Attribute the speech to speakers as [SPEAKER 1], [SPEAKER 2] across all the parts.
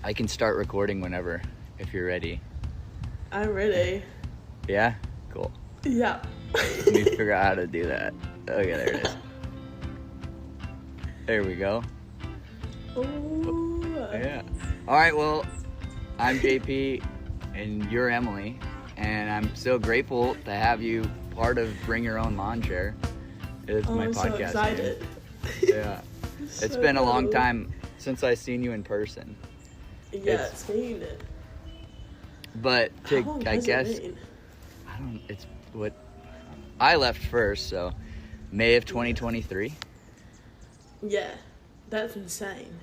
[SPEAKER 1] I can start recording whenever, if you're ready.
[SPEAKER 2] I'm ready.
[SPEAKER 1] Yeah? Cool.
[SPEAKER 2] Yeah.
[SPEAKER 1] Let me figure out how to do that. Okay, there it is. There we go.
[SPEAKER 2] Ooh.
[SPEAKER 1] Yeah. All right, well, I'm JP, and you're Emily, and I'm so grateful to have you part of Bring Your Own Lawn Chair. It's my
[SPEAKER 2] I'm
[SPEAKER 1] podcast.
[SPEAKER 2] so excited.
[SPEAKER 1] Yeah. It's been a long time since I've seen you in person.
[SPEAKER 2] Yeah, it's been.
[SPEAKER 1] But
[SPEAKER 2] How long has it been?
[SPEAKER 1] It's what I left first, so May of 2023.
[SPEAKER 2] Yeah, that's insane.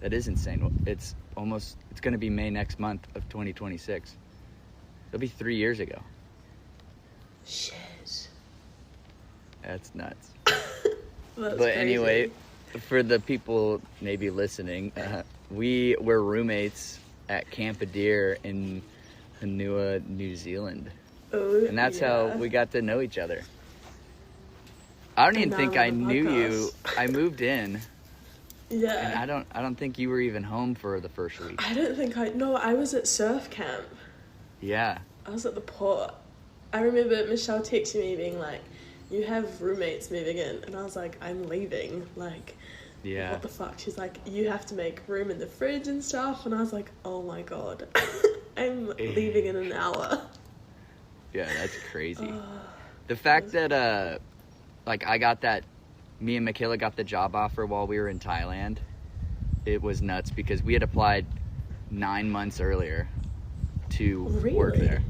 [SPEAKER 1] That is insane. It's going to be May next month of 2026. It'll be 3 years ago.
[SPEAKER 2] Shit.
[SPEAKER 1] That's nuts.
[SPEAKER 2] That's
[SPEAKER 1] But
[SPEAKER 2] crazy.
[SPEAKER 1] anyway, for the people maybe listening, we were roommates at Camp Adir in Hanua, New Zealand.
[SPEAKER 2] Oh,
[SPEAKER 1] And that's how we got to know each other. I don't even think I knew you. I moved in.
[SPEAKER 2] Yeah.
[SPEAKER 1] And I don't think you were even home for the first week.
[SPEAKER 2] I was at surf camp.
[SPEAKER 1] Yeah.
[SPEAKER 2] I was at the port. I remember Michelle texting me being like, you have roommates moving in. And I was like, I'm leaving. Like,
[SPEAKER 1] Yeah.
[SPEAKER 2] what the fuck? She's like, you have to make room in the fridge and stuff. And I was like, oh my god. I'm leaving in an hour.
[SPEAKER 1] Yeah, that's crazy. The fact that, me and Michaela got the job offer while we were in Thailand, it was nuts because we had applied 9 months earlier to work there.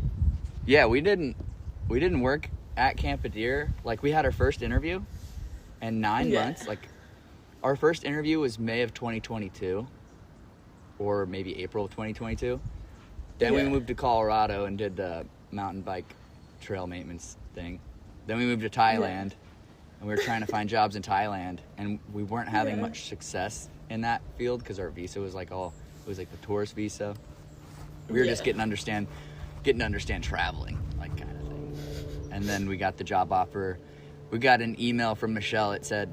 [SPEAKER 1] Yeah, we didn't work at Camp Adir. Like, we had our first interview, and 9 months, our first interview was May of 2022, or maybe April of 2022. Then we moved to Colorado and did the mountain bike trail maintenance thing. Then we moved to Thailand, and we were trying to find jobs in Thailand, and we weren't having much success in that field because our visa was like the tourist visa. We were just getting to understand traveling, like, kind of thing. And then we got the job offer. We got an email from Michelle. It said,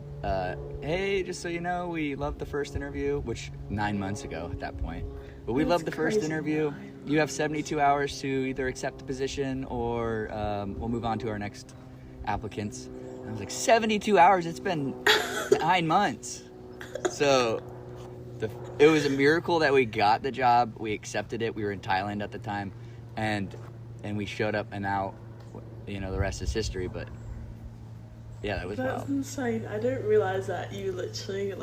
[SPEAKER 1] hey, just so you know, we loved the first interview, which 9 months ago at that point. But we loved the first interview. You have 72 hours to either accept the position or we'll move on to our next applicants. And I was like, 72 hours? It's been 9 months. So it was a miracle that we got the job. We accepted it. We were in Thailand at the time. And we showed up, and now, the rest is history. But yeah, that was wild.
[SPEAKER 2] That's insane. I didn't realize that you literally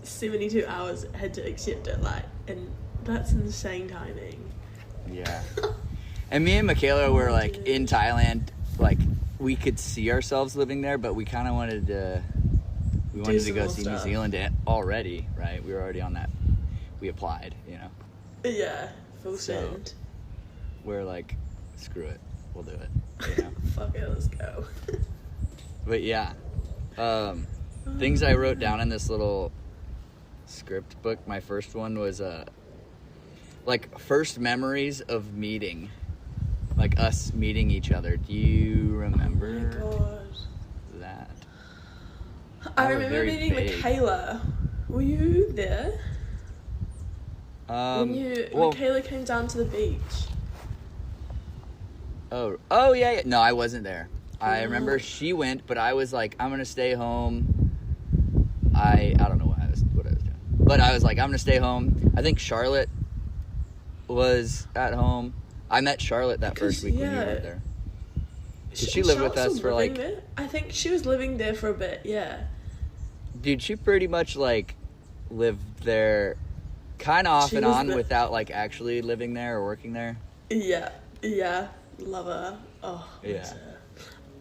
[SPEAKER 2] 72 hours had to accept it, and that's insane timing.
[SPEAKER 1] Yeah. And me and Michaela were in Thailand, we could see ourselves living there, but we kind of wanted to go see New Zealand already, right? We were already on that. We applied,
[SPEAKER 2] Yeah, full send.
[SPEAKER 1] We're like, screw it, we'll do it.
[SPEAKER 2] Fuck it, let's go.
[SPEAKER 1] But yeah, things I wrote down in this little script book. My first one was first memories of meeting, us meeting each other. Do you remember that?
[SPEAKER 2] I remember meeting Michaela. Were you there? When Michaela came down to the beach.
[SPEAKER 1] Oh yeah. No, I wasn't there. I remember she went, but I was like, I'm gonna stay home. I don't know what I was doing, but I was like, I'm gonna stay home. I think Charlotte was at home. I met Charlotte that first week when you were there. Did she live with us for
[SPEAKER 2] there? I think she was living there for a bit. Yeah.
[SPEAKER 1] Dude, she pretty much lived there, kind of off and on, without actually living there or working there.
[SPEAKER 2] Yeah. Love her. Oh.
[SPEAKER 1] Yeah.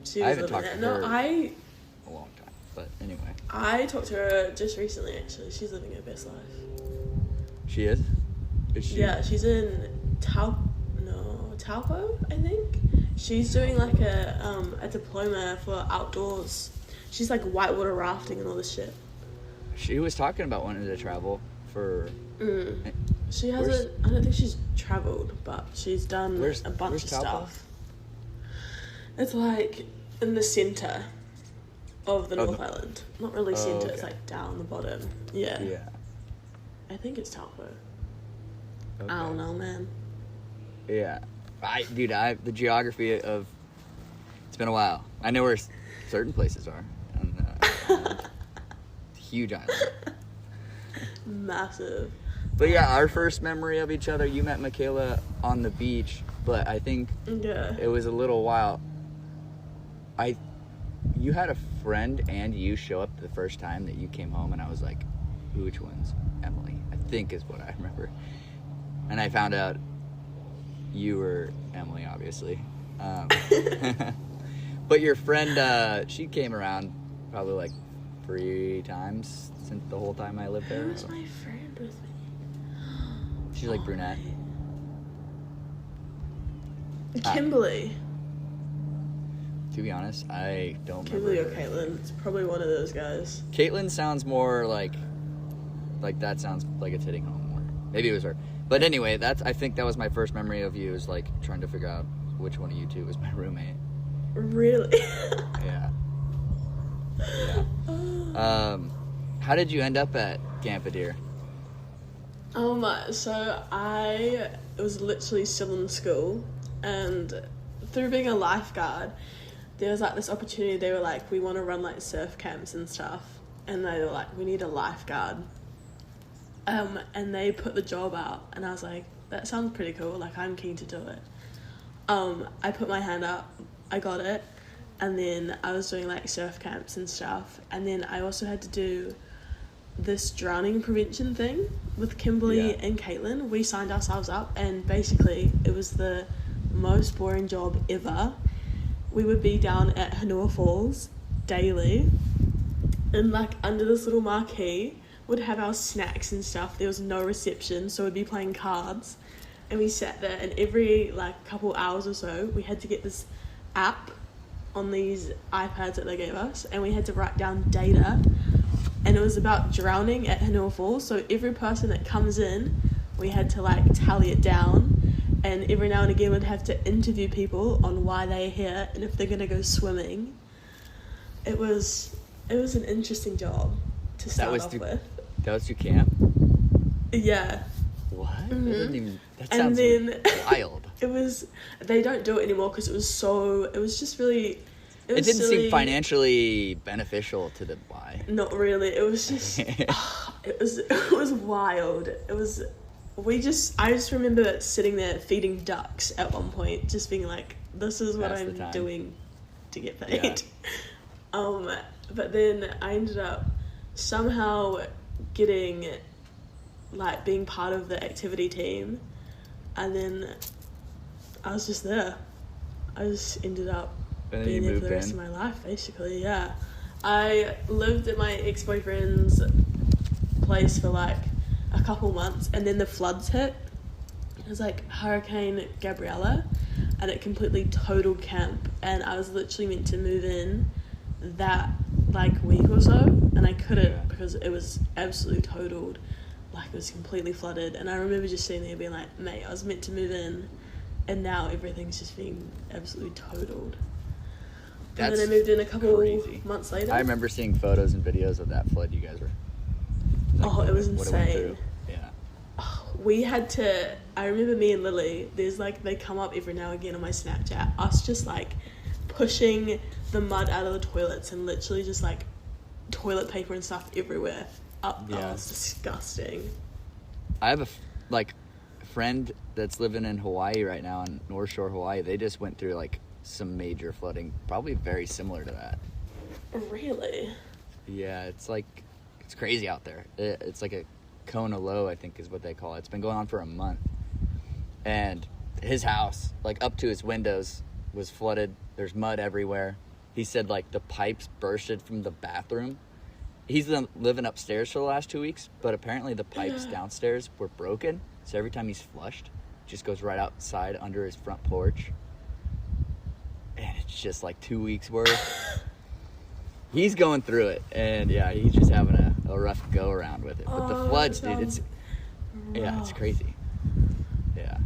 [SPEAKER 2] She was
[SPEAKER 1] I haven't talked to her a long time, but anyway.
[SPEAKER 2] I talked to her just recently, actually. She's living her best life.
[SPEAKER 1] She is? Is she?
[SPEAKER 2] Yeah, she's in Taupo, I think. She's doing a diploma for outdoors. She's whitewater rafting and all this shit.
[SPEAKER 1] She was talking about wanting to travel for...
[SPEAKER 2] She hasn't... I don't think she's traveled, but she's done a bunch of stuff. It's in the centre of the North Island. Not really centre, it's down the bottom. Yeah.
[SPEAKER 1] Yeah.
[SPEAKER 2] I think it's Taupo. Okay. I don't know, man.
[SPEAKER 1] Yeah. The geography of... It's been a while. I know where certain places are. And, huge island.
[SPEAKER 2] Massive.
[SPEAKER 1] But yeah, our first memory of each other, you met Michaela on the beach, but I think it was a little while. You had a friend and you show up the first time that you came home, and I was like, which one's Emily? I think is what I remember. And I found out you were Emily, obviously. But your friend, she came around probably like 3 times since the whole time I lived there.
[SPEAKER 2] Who was my friend with me?
[SPEAKER 1] She's like brunette.
[SPEAKER 2] Kimberly.
[SPEAKER 1] To be honest, I don't
[SPEAKER 2] Kimberly
[SPEAKER 1] remember.
[SPEAKER 2] Kimberly or Caitlin. It's probably one of those guys.
[SPEAKER 1] Caitlin sounds more like that sounds like it's hitting home more. Maybe it was her. But anyway, I think that was my first memory of you, is like trying to figure out which one of you two was my roommate.
[SPEAKER 2] Really?
[SPEAKER 1] Yeah. How did you end up at Camp Adair?
[SPEAKER 2] So I was literally still in school, and through being a lifeguard, there was like this opportunity. They were like, we want to run like surf camps and stuff, and they were like, we need a lifeguard. And they put the job out, and I was like, that sounds pretty cool, like I'm keen to do it. I put my hand up, I got it, and then I was doing like surf camps and stuff, and then I also had to do this drowning prevention thing with Kimberly and Caitlin. We signed ourselves up, and basically it was the most boring job ever. We would be down at Hanua Falls daily, and like under this little marquee would have our snacks and stuff. There was no reception, so we'd be playing cards, and we sat there, and every like couple hours or so we had to get this app on these iPads that they gave us, and we had to write down data, and it was about drowning at Hanua Falls. So every person that comes in, we had to like tally it down, and every now and again we'd have to interview people on why they're here and if they're gonna go swimming. It was an interesting job to start off with.
[SPEAKER 1] That was through camp?
[SPEAKER 2] Yeah.
[SPEAKER 1] What?
[SPEAKER 2] Mm-hmm.
[SPEAKER 1] That sounds wild.
[SPEAKER 2] They don't do it anymore because it was just really...
[SPEAKER 1] It didn't seem financially beneficial to the Y.
[SPEAKER 2] Not really. It was just... it was wild. I just remember sitting there feeding ducks at one point, just being like, this is what I'm doing to get paid. Yeah. But then I ended up somehow getting, like, being part of the activity team, and then I was just there. I just ended up being there for the rest of my life, basically. Yeah, I lived at my ex-boyfriend's place for like a couple months, and then the floods hit. It was like Hurricane Gabriella, and it completely totaled camp, and I was literally meant to move in that like week or so, and I couldn't because it was absolutely totaled. Like, it was completely flooded, and I remember just sitting there being like, mate, I was meant to move in, and now everything's just being absolutely totaled. And then I moved in a couple months later.
[SPEAKER 1] I remember seeing photos and videos of that flood you guys were...
[SPEAKER 2] Like, it was insane.
[SPEAKER 1] Yeah.
[SPEAKER 2] We had to... I remember me and Lily, there's like, they come up every now and again on my Snapchat, us just like pushing the mud out of the toilets and literally just like toilet paper and stuff everywhere. Oh, it's disgusting.
[SPEAKER 1] I have a friend that's living in Hawaii right now, in North Shore, Hawaii. They just went through like some major flooding, probably very similar to that.
[SPEAKER 2] Really?
[SPEAKER 1] Yeah, it's crazy out there. It's like a Kona low, I think is what they call it. It's been going on for a month. And his house, like up to his windows, was flooded. There's mud everywhere. He said like the pipes bursted from the bathroom. He's been living upstairs for the last 2 weeks, but apparently the pipes downstairs were broken. So every time he's flushed, it just goes right outside under his front porch. And it's just like 2 weeks worth. He's going through it. And yeah, he's just having a rough go around with it. But the floods, dude, it's crazy. Yeah.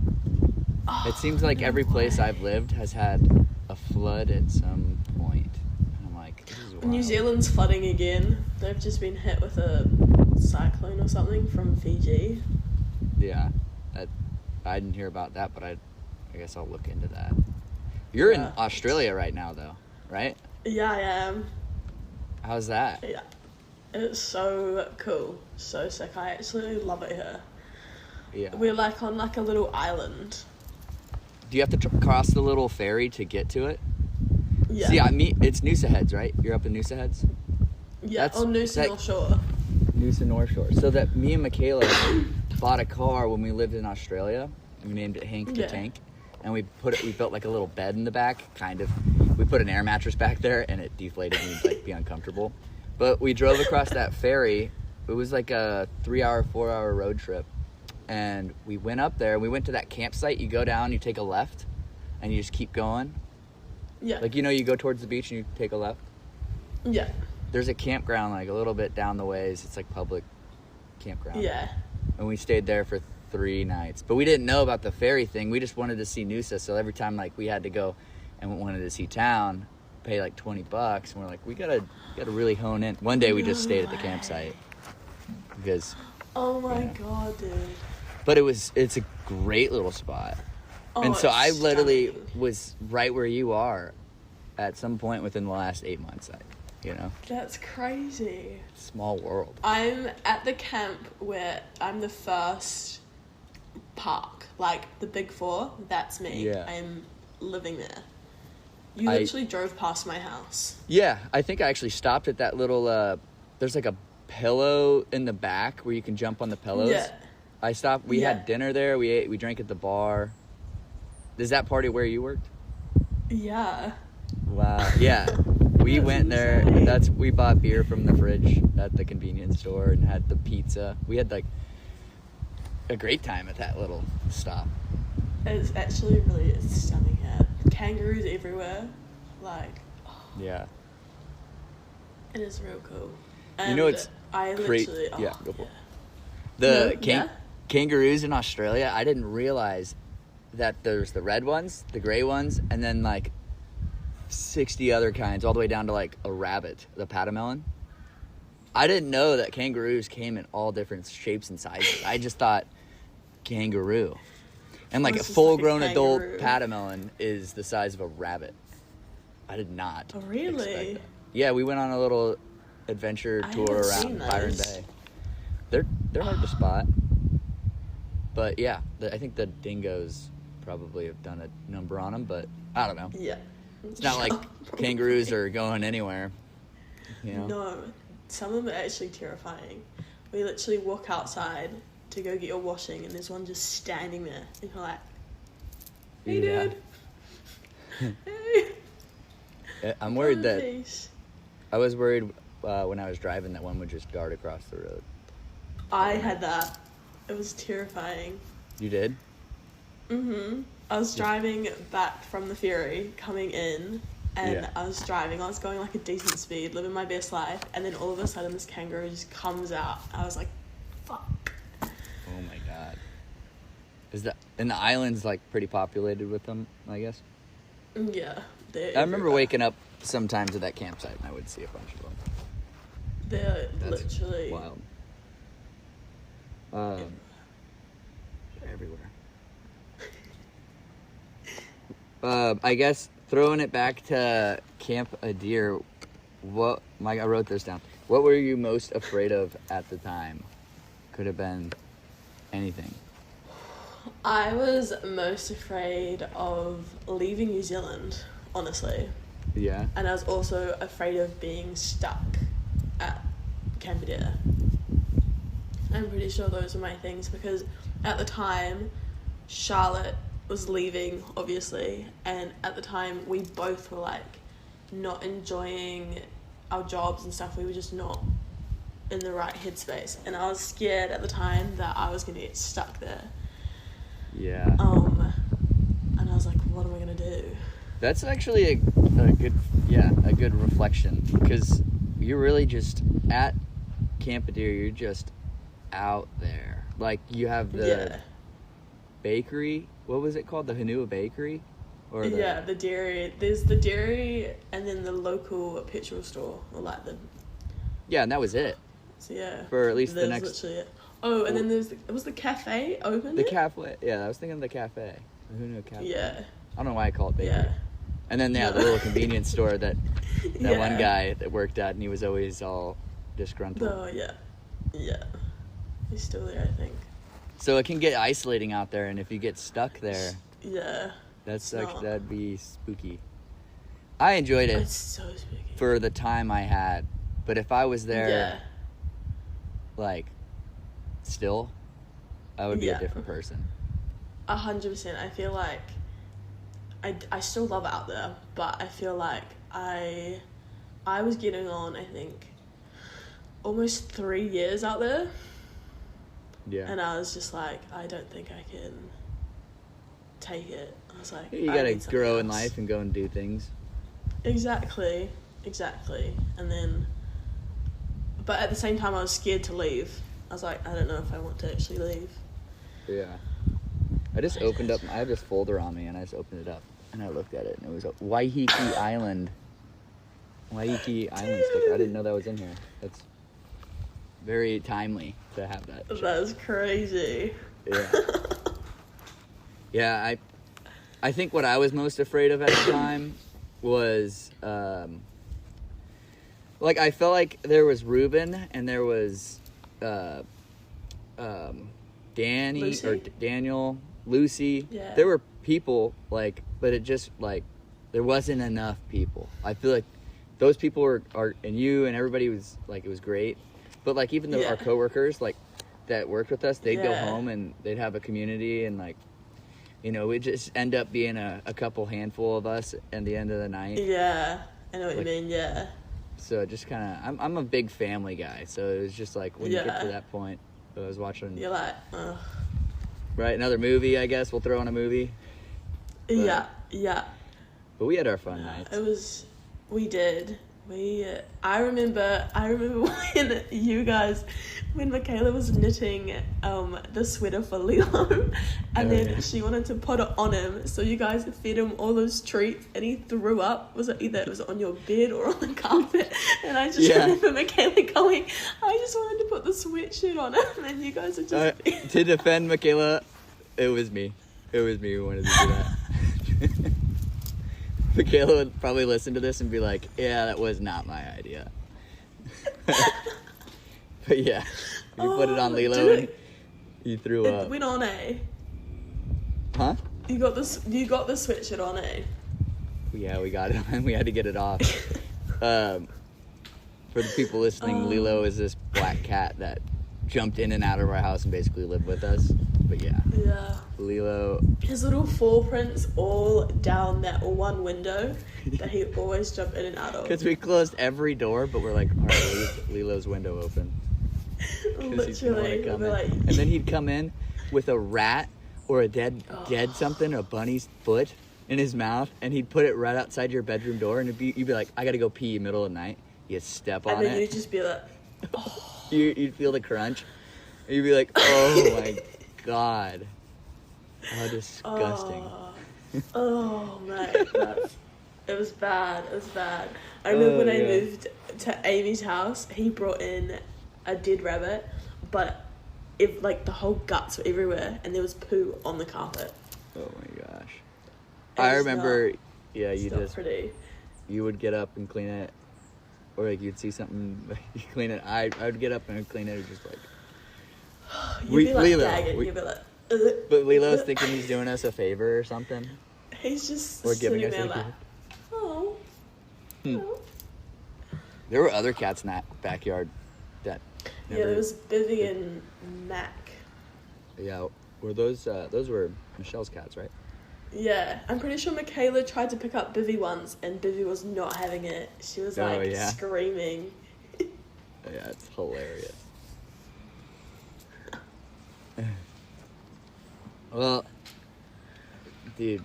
[SPEAKER 1] It seems like every place I've lived has had a flood at some point. And I'm like, this is wild.
[SPEAKER 2] New Zealand's flooding again. They've just been hit with a cyclone or something from Fiji.
[SPEAKER 1] Yeah. I didn't hear about that, but I guess I'll look into that. You're in Australia right now, though, right?
[SPEAKER 2] Yeah, I am.
[SPEAKER 1] How's that?
[SPEAKER 2] Yeah. It's so cool. So sick. I actually love it here.
[SPEAKER 1] Yeah.
[SPEAKER 2] We're like on like a little island.
[SPEAKER 1] Do you have to cross the little ferry to get to it?
[SPEAKER 2] Yeah.
[SPEAKER 1] See, it's Noosa Heads, right? You're up in Noosa Heads?
[SPEAKER 2] Yeah, on Noosa North Shore.
[SPEAKER 1] Noosa North Shore. So that me and Michaela bought a car when we lived in Australia. We named it Hank the Tank. And we built like a little bed in the back, kind of. We put an air mattress back there, and it deflated and we'd like be uncomfortable. But we drove across that ferry. It was like a 3-hour, 4-hour road trip. And we went up there. We went to that campsite. You go down, you take a left, and you just keep going.
[SPEAKER 2] Yeah.
[SPEAKER 1] Like, you go towards the beach and you take a left.
[SPEAKER 2] Yeah.
[SPEAKER 1] There's a campground like a little bit down the ways. It's like public campground.
[SPEAKER 2] Yeah.
[SPEAKER 1] And we stayed there for 3 nights. But we didn't know about the ferry thing. We just wanted to see Noosa. So every time like we had to go and wanted to see town, pay like $20, and we're like, we gotta really hone in. One day we just stayed at the campsite because.
[SPEAKER 2] Oh my god, dude.
[SPEAKER 1] But it's a great little spot.
[SPEAKER 2] Oh,
[SPEAKER 1] and so I literally
[SPEAKER 2] stunning.
[SPEAKER 1] was right where you are at some point within the last 8 months.
[SPEAKER 2] That's crazy.
[SPEAKER 1] Small world.
[SPEAKER 2] I'm at the camp where I'm the first park, like the big 4. That's me.
[SPEAKER 1] Yeah.
[SPEAKER 2] I'm living there. You literally drove past my house.
[SPEAKER 1] Yeah, I think I actually stopped at that little. There's like a pillow in the back where you can jump on the pillows.
[SPEAKER 2] Yeah.
[SPEAKER 1] I stopped. We had dinner there. We ate. We drank at the bar. Is that party where you worked?
[SPEAKER 2] Yeah.
[SPEAKER 1] Wow. Yeah. We went there. We bought beer from the fridge at the convenience store and had the pizza. We had like a great time at that little stop.
[SPEAKER 2] It's actually really stunning here. Kangaroos everywhere. Like,
[SPEAKER 1] Yeah.
[SPEAKER 2] it is real cool.
[SPEAKER 1] It's
[SPEAKER 2] I
[SPEAKER 1] great.
[SPEAKER 2] literally
[SPEAKER 1] Go for it. The kangaroos in Australia, I didn't realize that there's the red ones, the gray ones, and then like 60 other kinds, all the way down to like a rabbit, the patamelon. I didn't know that kangaroos came in all different shapes and sizes. I just thought kangaroo. And like a full-grown adult patamelon is the size of a rabbit. I did not.
[SPEAKER 2] Oh, really?
[SPEAKER 1] Expect that. Yeah, we went on a little adventure tour around Byron Bay. They're hard to spot. But yeah, I think the dingoes probably have done a number on them, but I don't know.
[SPEAKER 2] Yeah.
[SPEAKER 1] It's not like kangaroos are going anywhere.
[SPEAKER 2] No, some of them are actually terrifying. We literally walk outside to go get your washing, and there's one just standing there, and you're like, "Hey, dude." Hey.
[SPEAKER 1] I'm worried that
[SPEAKER 2] Geez.
[SPEAKER 1] I was worried when I was driving that one would just dart across the road.
[SPEAKER 2] I had that. It was terrifying.
[SPEAKER 1] You did?
[SPEAKER 2] Mm-hmm. I was driving back from the ferry, coming in, and I was going like a decent speed, living my best life, and then all of a sudden this kangaroo just comes out. I was like, fuck.
[SPEAKER 1] Oh my god. And the island's like pretty populated with them, I guess?
[SPEAKER 2] Yeah.
[SPEAKER 1] I remember waking up sometimes at that campsite and I would see a bunch of them.
[SPEAKER 2] They're literally
[SPEAKER 1] wild. They're everywhere. I guess throwing it back to Camp Adair, I wrote this down. What were you most afraid of at the time? Could have been anything.
[SPEAKER 2] I was most afraid of leaving New Zealand, honestly.
[SPEAKER 1] Yeah.
[SPEAKER 2] And I was also afraid of being stuck at Camp Adair. I'm pretty sure those were my things because at the time, Charlotte was leaving, obviously, and at the time we both were like not enjoying our jobs and stuff. We were just not in the right headspace, and I was scared at the time that I was gonna get stuck there.
[SPEAKER 1] Yeah.
[SPEAKER 2] And I was like, what am I gonna do?
[SPEAKER 1] That's actually a good reflection, because you're really just at Camp Adair. You're just out there. Like, you have the bakery. What was it called? The Hanua Bakery? Or
[SPEAKER 2] the dairy. There's the dairy and then the local petrol store. Or like the...
[SPEAKER 1] Yeah, and that was it.
[SPEAKER 2] So yeah.
[SPEAKER 1] For at least the
[SPEAKER 2] that's
[SPEAKER 1] next...
[SPEAKER 2] literally it. Oh, and then was the cafe open?
[SPEAKER 1] The cafe. Yeah, I was thinking of the cafe. Who knew cafe?
[SPEAKER 2] Yeah.
[SPEAKER 1] I don't know why I call it bakery.
[SPEAKER 2] Yeah.
[SPEAKER 1] And then the little convenience store that one guy that worked at, and he was always all disgruntled.
[SPEAKER 2] Oh yeah. Yeah. He's still there, I think.
[SPEAKER 1] So it can get isolating out there, and if you get stuck there,
[SPEAKER 2] yeah,
[SPEAKER 1] that'd be spooky. I enjoyed it.
[SPEAKER 2] It's so spooky
[SPEAKER 1] for the time I had, but if I was there, like, still, I would be a different person.
[SPEAKER 2] 100%. I feel like I still love it out there, but I feel like I was getting on, I think, almost 3 years out there. Yeah. And I was just like, I don't think I can take it. I was like,
[SPEAKER 1] you gotta grow in life and go and do things.
[SPEAKER 2] Exactly. And then, but at the same time, I was scared to leave. I was like, I don't know if I want to actually leave.
[SPEAKER 1] Yeah. I just opened up, I have this folder on me, and I just opened it up, and I looked at it, and it was a Waiheke Island. Waiheke Island sticker. I didn't know that was in here. That's very timely to have that.
[SPEAKER 2] That's crazy.
[SPEAKER 1] Yeah. Yeah, I think what I was most afraid of at the time was, like, I felt like there was Ruben and there was Danny
[SPEAKER 2] Lucy?
[SPEAKER 1] or Daniel, Lucy.
[SPEAKER 2] Yeah.
[SPEAKER 1] There were people, like, but it just, like, there wasn't enough people. I feel like those people are and you and everybody was, like, it was great. But, like, even our coworkers, like, that worked with us, they'd go home and they'd have a community, and, like, you know, we'd just end up being a couple handful of us at the end of the night.
[SPEAKER 2] Yeah, I know what you mean, yeah.
[SPEAKER 1] So it just kind of, I'm a big family guy, so it was just like, when you get to that point, I was watching.
[SPEAKER 2] You're like, ugh.
[SPEAKER 1] Right, another movie, I guess, we'll throw on a movie. But,
[SPEAKER 2] yeah.
[SPEAKER 1] But we had our fun nights.
[SPEAKER 2] We did. I remember when Michaela was knitting the sweater for Lilo, and then she wanted to put it on him, so you guys fed him all those treats, and he threw up. Was it either it was on your bed or on the carpet? And I just remember Michaela going, I just wanted to put the sweatshirt on him, and you guys are just...
[SPEAKER 1] To defend Michaela, it was me who wanted to do that. Michaela would probably listen to this and be like, yeah, that was not my idea. But yeah, you put it on Lilo and you threw up.
[SPEAKER 2] It went on,
[SPEAKER 1] Huh?
[SPEAKER 2] You got the sweatshirt on,
[SPEAKER 1] Yeah, we got it on. We had to get it off. For the people listening, Lilo is this black cat that jumped in and out of our house and basically lived with us. But yeah. Lilo.
[SPEAKER 2] His little paw prints all down that one window that he always jumped in and out of.
[SPEAKER 1] Because we closed every door, but we're like, all right, leave Lilo's window open.
[SPEAKER 2] Literally.
[SPEAKER 1] And then he'd come in with a rat or a dead something, a bunny's foot in his mouth, and he'd put it right outside your bedroom door, and you'd be like, I gotta go pee middle of the night. You'd step on it.
[SPEAKER 2] And then you'd just be like,
[SPEAKER 1] You'd feel the crunch. And you'd be like, oh my God. How disgusting.
[SPEAKER 2] Oh man, it was bad. I remember when I moved to Amy's house, he brought in a dead rabbit, but the whole guts were everywhere, and there was poo on the carpet.
[SPEAKER 1] Oh my gosh. I remember,
[SPEAKER 2] pretty.
[SPEAKER 1] You would get up and clean it, or like you'd see something, you clean it. I would get up and I'd clean it, just like.
[SPEAKER 2] You'd be like gagging. You'd be like.
[SPEAKER 1] But Lilo's thinking he's doing us a favor or something.
[SPEAKER 2] He's just
[SPEAKER 1] or giving us
[SPEAKER 2] there like, oh.
[SPEAKER 1] There were other cats in that backyard that.
[SPEAKER 2] There was Bivy and Mac.
[SPEAKER 1] Yeah, were those were Michelle's cats, right?
[SPEAKER 2] Yeah, I'm pretty sure Michaela tried to pick up Bivy once, and Bivy was not having it. She was screaming.
[SPEAKER 1] Yeah, it's hilarious. Well, dude,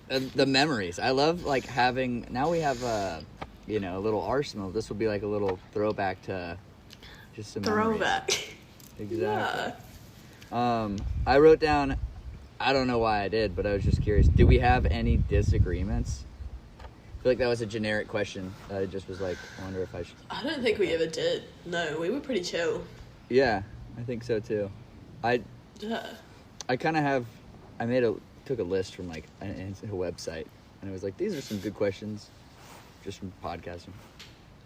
[SPEAKER 1] the memories. I love having. Now we have a little arsenal. This will be like a little throwback to just some
[SPEAKER 2] throwback.
[SPEAKER 1] Memories. Exactly. Yeah. I wrote down. I don't know why I did, but I was just curious. Did we have any disagreements? I feel like that was a generic question. I just was like, I wonder if I should.
[SPEAKER 2] I don't think we ever did. No, we were pretty chill.
[SPEAKER 1] Yeah. I think so too.
[SPEAKER 2] Yeah.
[SPEAKER 1] I kind of have. Took a list from like a website, and it was like, these are some good questions, just from podcasting.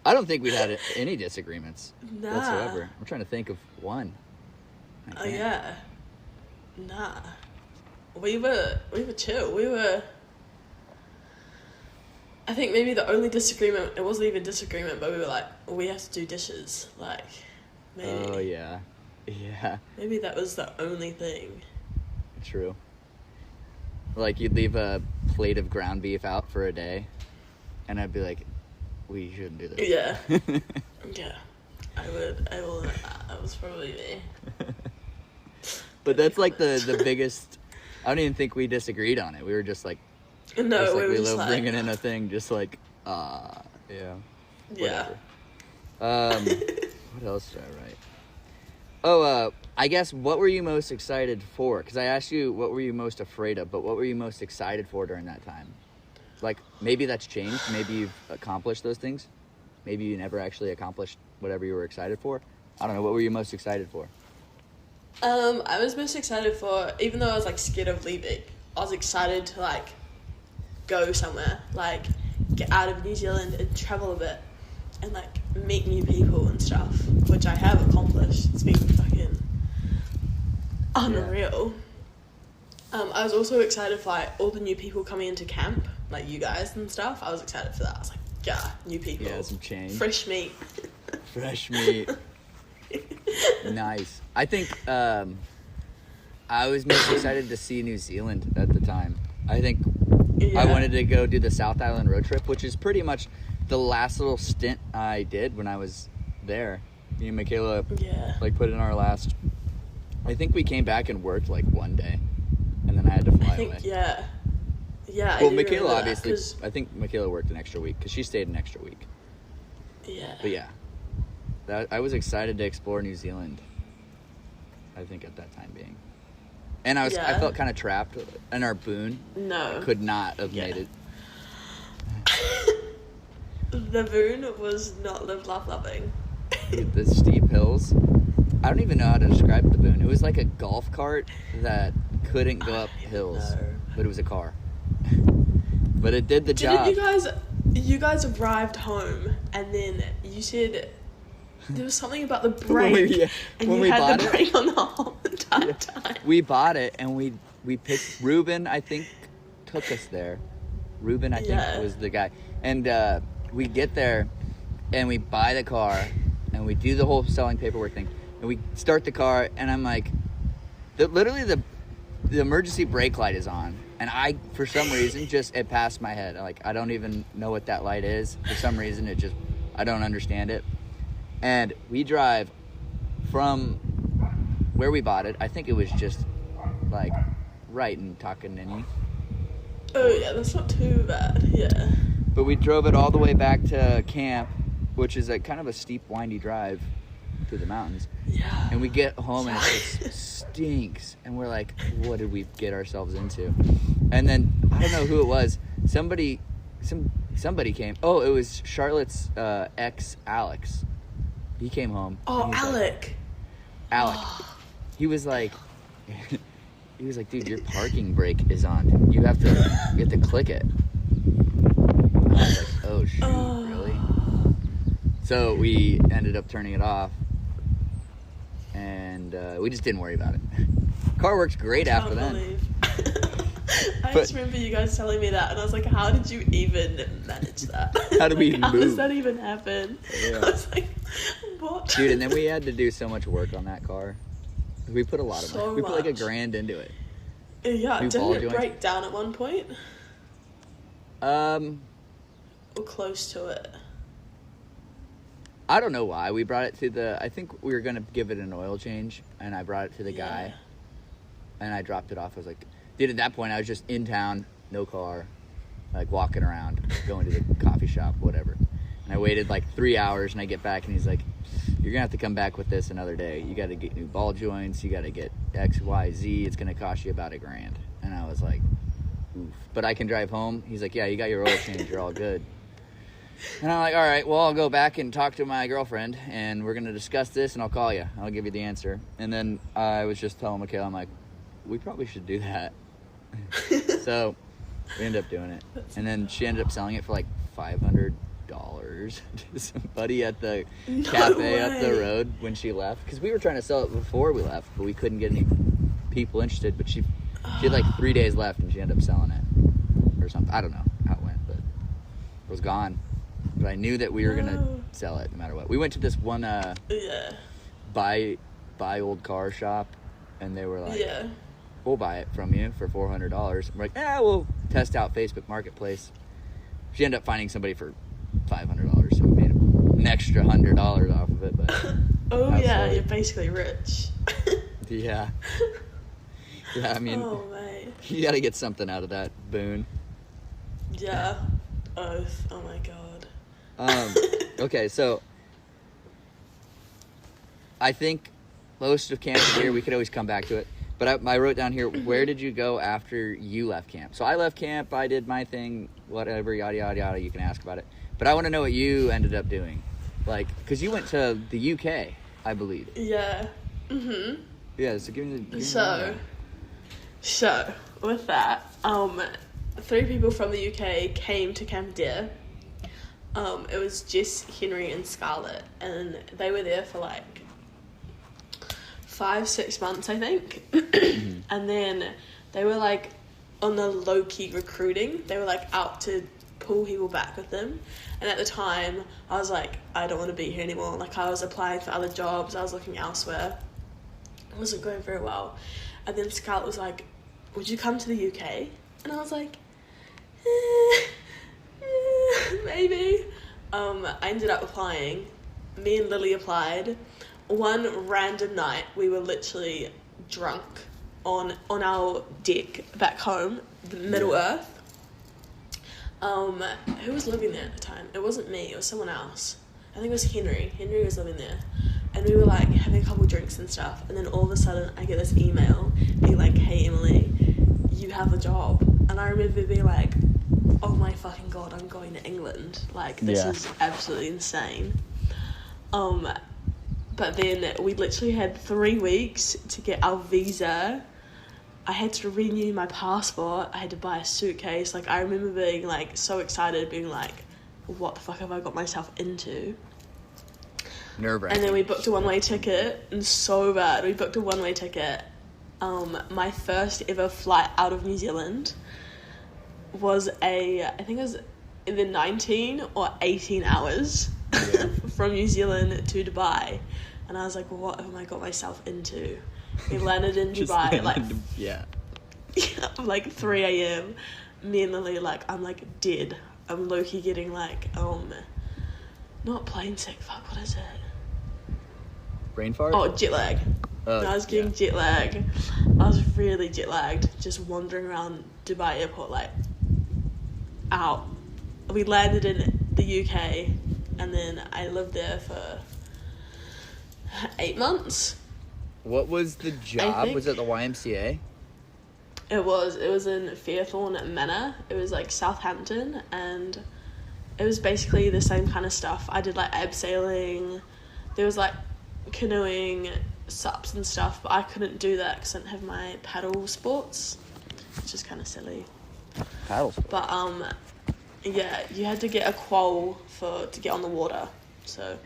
[SPEAKER 1] I don't think we've had any disagreements whatsoever. I'm trying to think of one.
[SPEAKER 2] Oh yeah. Nah. We were chill. I think maybe the only disagreement, it wasn't even disagreement, but we were like, we have to do dishes. Like, maybe.
[SPEAKER 1] Oh yeah. Yeah.
[SPEAKER 2] Maybe that was the only thing.
[SPEAKER 1] True. Like, you'd leave a plate of ground beef out for a day, and I'd be like, we shouldn't do this.
[SPEAKER 2] Yeah. Yeah. I will. That was probably me.
[SPEAKER 1] But that's like the biggest. I don't even think we disagreed on it. We were just like,
[SPEAKER 2] no, we
[SPEAKER 1] love bringing in a thing, just like, yeah.
[SPEAKER 2] Yeah.
[SPEAKER 1] What else did I write? Oh, I guess, what were you most excited for? Because I asked you what were you most afraid of, but what were you most excited for during that time? Like, maybe that's changed. Maybe you've accomplished those things. Maybe you never actually accomplished whatever you were excited for. I don't know. What were you most excited for?
[SPEAKER 2] I was most excited for, even though I was like scared of leaving, I was excited to like go somewhere, like get out of New Zealand and travel a bit and like meet new people and stuff, which I have accomplished. It's been fucking unreal. Yeah. I was also excited for like all the new people coming into camp, like you guys and stuff. I was excited for that. I was like, yeah, new people.
[SPEAKER 1] Yeah, some change.
[SPEAKER 2] Fresh meat.
[SPEAKER 1] Fresh meat. Nice. I think I was most excited to see New Zealand at the time. I think I wanted to go do the South Island road trip, which is pretty much the last little stint I did when I was there. Me and Michaela like put in our last. I think we came back and worked like one day, and then I had to fly away.
[SPEAKER 2] Yeah.
[SPEAKER 1] Well, Michaela obviously. I think Michaela worked an extra week because she stayed an extra week.
[SPEAKER 2] Yeah.
[SPEAKER 1] But yeah, I was excited to explore New Zealand. I think at that time being, and I felt kind of trapped, and our boon could not have made it.
[SPEAKER 2] The boon was not live, laugh, loving.
[SPEAKER 1] The steep hills. I don't even know how to describe the boon. It was like a golf cart that couldn't go up hills, but it was a car. But it did the job.
[SPEAKER 2] You guys arrived home, and then you said there was something about the brake, and you had the brake on the whole entire time.
[SPEAKER 1] We bought it, and we picked Ruben. I think took us there. Ruben, I think was the guy, and we get there, and we buy the car, and we do the whole selling paperwork thing, and we start the car, and I'm like, literally the emergency brake light is on. And for some reason, it passed my head. Like, I don't even know what that light is. For some reason, I don't understand it. And we drive from where we bought it. I think it was just, like, right in Takanini.
[SPEAKER 2] Oh, yeah, that's not too bad, yeah.
[SPEAKER 1] But we drove it all the way back to camp, which is kind of a steep, windy drive through the mountains.
[SPEAKER 2] Yeah.
[SPEAKER 1] And we get home, and it just stinks. And we're like, what did we get ourselves into? And then, I don't know who it was. Somebody came. Oh, it was Charlotte's ex, Alex. He came home.
[SPEAKER 2] Oh, Alec.
[SPEAKER 1] Alec. He was like, dude, your parking brake is on. You have to click it. And I was like, oh, shoot, really? So we ended up turning it off. And we just didn't worry about it. Car works great after that.
[SPEAKER 2] I just remember you guys telling me that, and I was like, how did you even manage that?
[SPEAKER 1] How did we move?
[SPEAKER 2] How does that even happen?
[SPEAKER 1] Yeah.
[SPEAKER 2] I was like, what?
[SPEAKER 1] Dude, and then we had to do so much work on that car. We put a lot of money. We put like $1,000 into it.
[SPEAKER 2] Yeah, didn't it break down at one point? Or close to it.
[SPEAKER 1] I don't know why. We brought it to I think we were going to give it an oil change, and I brought it to the guy, and I dropped it off. I was like, dude, at that point, I was just in town, no car, like walking around, going to the coffee shop, whatever. And I waited like 3 hours, and I get back, and he's like, you're going to have to come back with this another day. You got to get new ball joints. You got to get X, Y, Z. It's going to cost you about $1,000. And I was like, oof. But I can drive home. He's like, yeah, you got your oil change. You're all good. And I'm like, all right, well, I'll go back and talk to my girlfriend, and we're going to discuss this, and I'll call you. I'll give you the answer. And then I was just telling Michaela, I'm like, we probably should do that. So we ended up doing it. And then she ended up selling it for like $500 to somebody at the cafe up the road when she left. Because we were trying to sell it before we left, but we couldn't get any people interested. But she had like 3 days left, and she ended up selling it or something. I don't know how it went, but it was gone. But I knew that we were gonna sell it no matter what. We went to this one buy old car shop, and they were like, we'll buy it from you for $400. We're like, we'll test out Facebook Marketplace. She ended up finding somebody for $500, so we made an extra $100 off of it. But
[SPEAKER 2] you're basically rich.
[SPEAKER 1] Yeah, I mean, you gotta get something out of that boon.
[SPEAKER 2] Yeah. Oh my god.
[SPEAKER 1] Okay, so I think most of camp is here. We could always come back to it. But I wrote down here, where did you go after you left camp? So I left camp, I did my thing, whatever, yada, yada, yada. You can ask about it. But I want to know what you ended up doing. Like, because you went to the UK, I believe.
[SPEAKER 2] Yeah. Mm-hmm.
[SPEAKER 1] Yeah, so give me the...
[SPEAKER 2] So, with that, 3 people from the UK came to Camp Deer. It was Jess, Henry, and Scarlett, and they were there for like 5-6 months, I think. And then they were like on the low-key recruiting. They were like out to pull people back with them. And at the time, I was like, I don't want to be here anymore. Like, I was applying for other jobs. I was looking elsewhere. It wasn't going very well. And then Scarlett was like, would you come to the UK? And I was like, maybe. I ended up applying. Me and Lily applied. One random night, we were literally drunk on our deck back home, the Middle Earth. Who was living there at the time? It wasn't me, it was someone else. I think it was Henry. Henry was living there. And we were like having a couple drinks and stuff, and then all of a sudden I get this email being like, hey Emily, you have a job. And I remember being like, oh my fucking god, I'm going to England. Like, this is absolutely insane. But then we literally had 3 weeks to get our visa. I had to renew my passport. I had to buy a suitcase. Like, I remember being like so excited, being like, what the fuck have I got myself into?
[SPEAKER 1] Nerve-wracking.
[SPEAKER 2] And then we booked a one-way ticket, and so bad. We booked a one-way ticket. My first ever flight out of New Zealand was I think it was either 19 or 18 hours from New Zealand to Dubai. And I was like, what have I got myself into? We landed in Dubai at like 3 a.m. Me and Lily, like, I'm like dead. I'm low-key getting like, not plane sick, fuck, what is it?
[SPEAKER 1] Brain fart?
[SPEAKER 2] Oh, jet lag. I was getting jet lag. I was really jet lagged, just wandering around Dubai airport like, out. We landed in the UK, and then I lived there for 8 months.
[SPEAKER 1] What was the job? Was it the YMCA?
[SPEAKER 2] It was in Fairthorne Manor. It was like Southampton, and it was basically the same kind of stuff. I did like abseiling. There was like canoeing, sups and stuff, but I couldn't do that because I didn't have my paddle sports, which is kind of silly.
[SPEAKER 1] Paddle sports?
[SPEAKER 2] But yeah, you had to get a qual to get on the water. So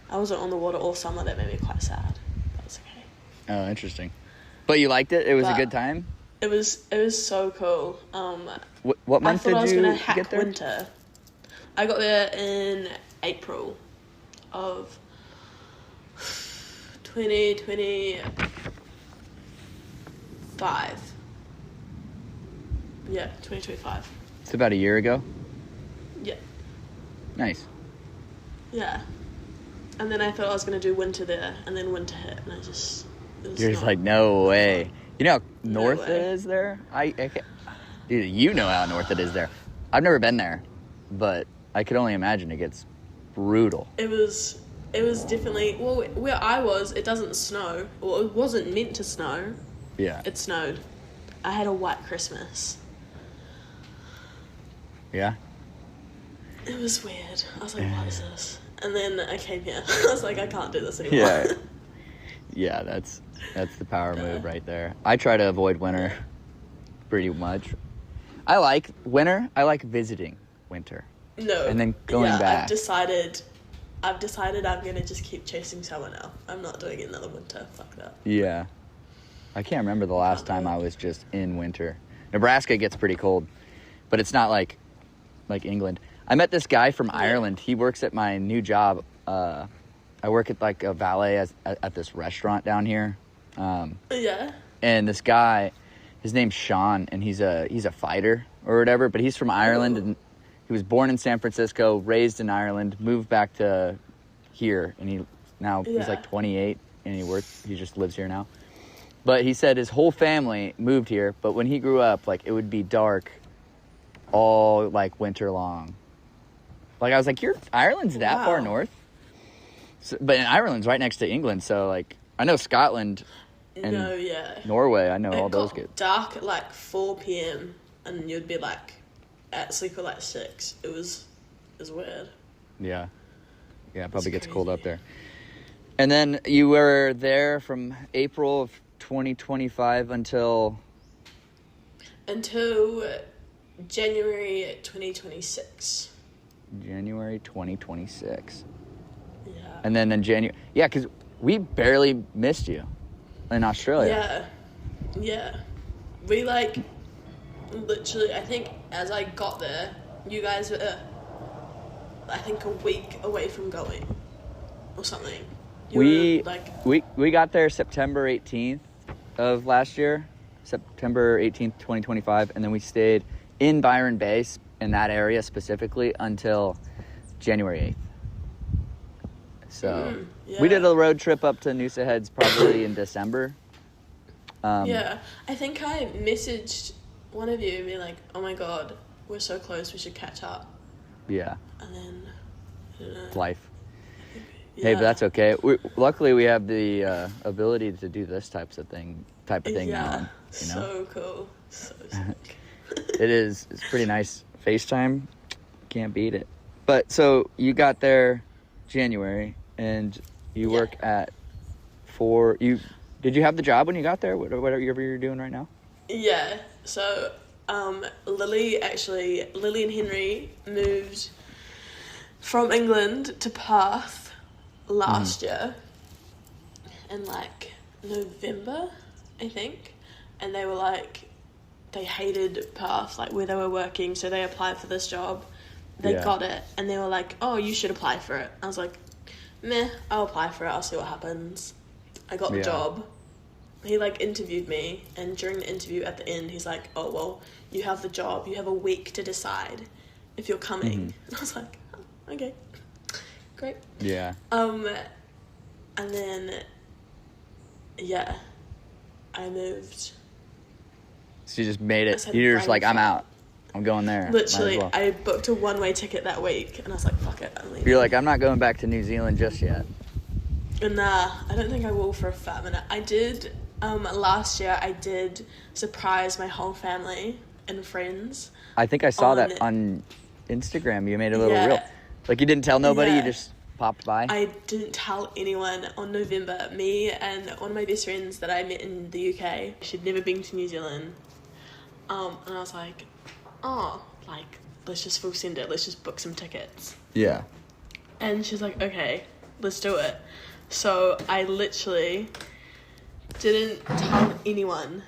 [SPEAKER 2] I wasn't on the water all summer. That made me quite sad. That was okay.
[SPEAKER 1] Oh, interesting. But you liked it? It was a good time?
[SPEAKER 2] It was so cool.
[SPEAKER 1] What month did you get there? I thought I was going to hack
[SPEAKER 2] winter. I got there in April of 2025. Yeah, 2025.
[SPEAKER 1] It's about a year ago?
[SPEAKER 2] Yeah.
[SPEAKER 1] Nice.
[SPEAKER 2] Yeah. And then I thought I was going to do winter there, and then winter hit, and I just...
[SPEAKER 1] You're just like, no way. You know how north it is there? Dude, you know how north it is there. I've never been there, but I could only imagine it gets brutal.
[SPEAKER 2] It was definitely... Well, where I was, it doesn't snow. Well, it wasn't meant to snow.
[SPEAKER 1] Yeah.
[SPEAKER 2] It snowed. I had a white Christmas.
[SPEAKER 1] Yeah?
[SPEAKER 2] It was weird. I was like, what is this? And then I came here. I was like, I can't do this anymore.
[SPEAKER 1] Yeah. Yeah, that's the power move right there. I try to avoid winter pretty much. I like winter. I like visiting winter.
[SPEAKER 2] No.
[SPEAKER 1] And then going back.
[SPEAKER 2] I've decided I'm going to just keep chasing summer now. I'm not doing another winter. Fuck that.
[SPEAKER 1] Yeah. I can't remember the last time I was just in winter. Nebraska gets pretty cold, but it's not like England. I met this guy from Ireland. He works at my new job. I work at like a valet at this restaurant down here.
[SPEAKER 2] Yeah.
[SPEAKER 1] And this guy, his name's Sean, and he's a fighter or whatever, but he's from Ireland, and he was born in San Francisco, raised in Ireland, moved back to here, and he's like 28, and he just lives here now. But he said his whole family moved here, but when he grew up, like, it would be dark all, like, winter long. Like, I was like, Ireland's that far north? So, but Ireland's right next to England, so, like, I know Scotland and Norway, I know all those get
[SPEAKER 2] dark at, like, 4 p.m., and you'd be, like, at sleep at, like, 6. It was weird. Yeah.
[SPEAKER 1] Yeah, it probably gets cold up there. And then you were there from April of 2025 until
[SPEAKER 2] January 2026.
[SPEAKER 1] January 2026.
[SPEAKER 2] Yeah.
[SPEAKER 1] And then in January, because we barely missed you in Australia.
[SPEAKER 2] Yeah. We, like, literally, I think as I got there, you guys were, I think, a week away from going or something.
[SPEAKER 1] We got there September 18th of last year, September 18th, 2025, and then we stayed in Byron Bay, in that area specifically, until January 8th. So we did a road trip up to Noosa Heads probably in December.
[SPEAKER 2] I think I messaged one of you and be like, oh my god, we're so close, we should catch up. Yeah. And then, I don't know.
[SPEAKER 1] Life. Yeah. Hey, but that's okay. Luckily, we have the ability to do this type of thing now. You know?
[SPEAKER 2] So cool. So sick.
[SPEAKER 1] It's pretty nice. FaceTime, can't beat it. But so you got there January, and you work at did you have the job when you got there? Whatever you're doing right now?
[SPEAKER 2] Yeah. So Lily and Henry moved from England to Perth last year in like November, I think, and they were like, they hated Perth, like where they were working, so they applied for this job. They got it, and they were like, oh, you should apply for it. I was like, meh, I'll apply for it, I'll see what happens. I got the job. He like interviewed me, and during the interview at the end, he's like, oh, well, you have the job, you have a week to decide if you're coming. And I was like, oh, okay, great.
[SPEAKER 1] Yeah.
[SPEAKER 2] And then, I moved.
[SPEAKER 1] So you just made it. You're just like, I'm out. I'm going there.
[SPEAKER 2] Literally, I booked a one-way ticket that week, and I was like, fuck it, I'm leaving.
[SPEAKER 1] You're like, I'm not going back to New Zealand just yet.
[SPEAKER 2] Nah, I don't think I will for a fat minute. I did, last year, I did surprise my whole family and friends.
[SPEAKER 1] I think I saw that on Instagram. You made a little reel. Like, you didn't tell nobody, you just popped by?
[SPEAKER 2] I didn't tell anyone on November. Me and one of my best friends that I met in the UK, she'd never been to New Zealand. And I was like, let's just full send it. Let's just book some tickets.
[SPEAKER 1] Yeah.
[SPEAKER 2] And she's like, okay, let's do it. So I literally didn't tell anyone.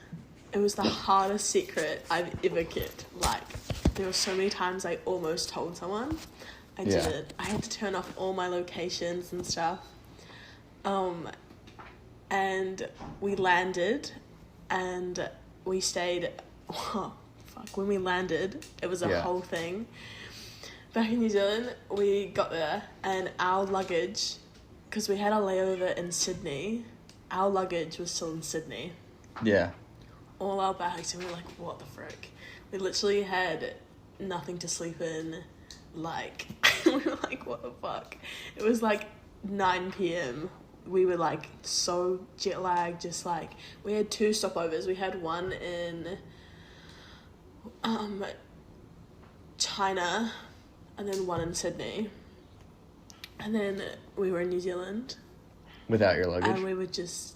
[SPEAKER 2] It was the hardest secret I've ever kept. Like, there were so many times I almost told someone. I didn't. I had to turn off all my locations and stuff. And we landed, and we stayed. When we landed, it was a whole thing. Back in New Zealand, we got there, and our luggage, because we had a layover in Sydney, our luggage was still in Sydney.
[SPEAKER 1] Yeah.
[SPEAKER 2] All our bags, and we were like, what the frick? We literally had nothing to sleep in. Like, we were like, what the fuck? It was like 9 p.m. We were like so jet lagged, just like, we had 2 stopovers. We had one in China, and then one in Sydney. And then we were in New Zealand.
[SPEAKER 1] Without your luggage?
[SPEAKER 2] And we were just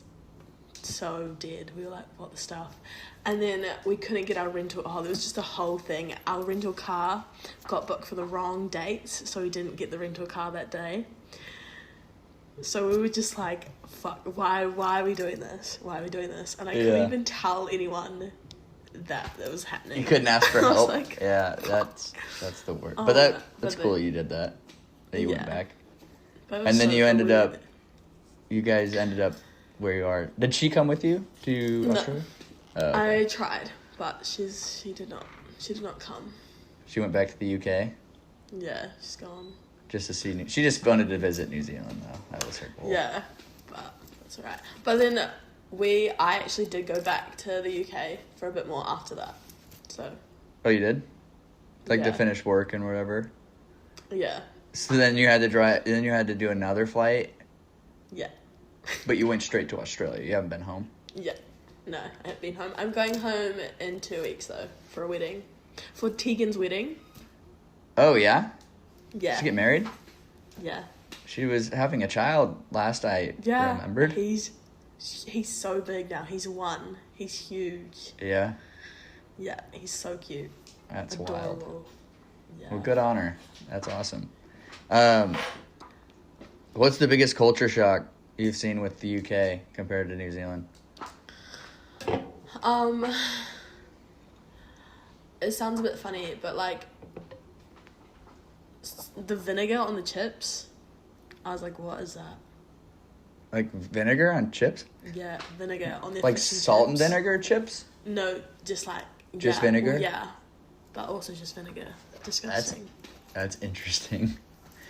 [SPEAKER 2] so dead. We were like, what the stuff? And then we couldn't get our rental. Oh, there was just a whole thing. Our rental car got booked for the wrong dates, so we didn't get the rental car that day. So we were just like, fuck, why are we doing this? Why are we doing this? And I couldn't even tell anyone that was happening.
[SPEAKER 1] You couldn't ask for help?
[SPEAKER 2] Like,
[SPEAKER 1] yeah, that's the word. But that's cool you did that. That you went back. And then you guys ended up where you are. Did she come with you to Australia? Oh, okay.
[SPEAKER 2] I tried, but she did not come.
[SPEAKER 1] She went back to the UK?
[SPEAKER 2] Yeah, she's gone.
[SPEAKER 1] Just to see she just wanted to visit New Zealand though. That was her goal.
[SPEAKER 2] Yeah, but that's alright. But then I actually did go back to the UK for a bit more after that. So.
[SPEAKER 1] Oh, you did? Like to finish work and whatever?
[SPEAKER 2] Yeah.
[SPEAKER 1] So then you had to then you had to do another flight?
[SPEAKER 2] Yeah.
[SPEAKER 1] But you went straight to Australia. You haven't been home?
[SPEAKER 2] Yeah. No, I haven't been home. I'm going home in 2 weeks though, for a wedding. For Tegan's wedding.
[SPEAKER 1] Oh, yeah?
[SPEAKER 2] Yeah.
[SPEAKER 1] Did she get married?
[SPEAKER 2] Yeah.
[SPEAKER 1] She was having a child last I remembered.
[SPEAKER 2] He's so big now. He's 1. He's huge.
[SPEAKER 1] Yeah?
[SPEAKER 2] Yeah, he's so cute.
[SPEAKER 1] That's
[SPEAKER 2] adorable.
[SPEAKER 1] Wild.
[SPEAKER 2] Yeah.
[SPEAKER 1] Well, good on her. That's awesome. What's the biggest culture shock you've seen with the UK compared to New Zealand?
[SPEAKER 2] It sounds a bit funny, but like the vinegar on the chips, I was like, what is that?
[SPEAKER 1] Like vinegar on chips?
[SPEAKER 2] Yeah, vinegar on the
[SPEAKER 1] like salt
[SPEAKER 2] chips.
[SPEAKER 1] And vinegar chips?
[SPEAKER 2] No, just like
[SPEAKER 1] just vinegar.
[SPEAKER 2] Well, yeah, but also just vinegar. Disgusting.
[SPEAKER 1] That's interesting.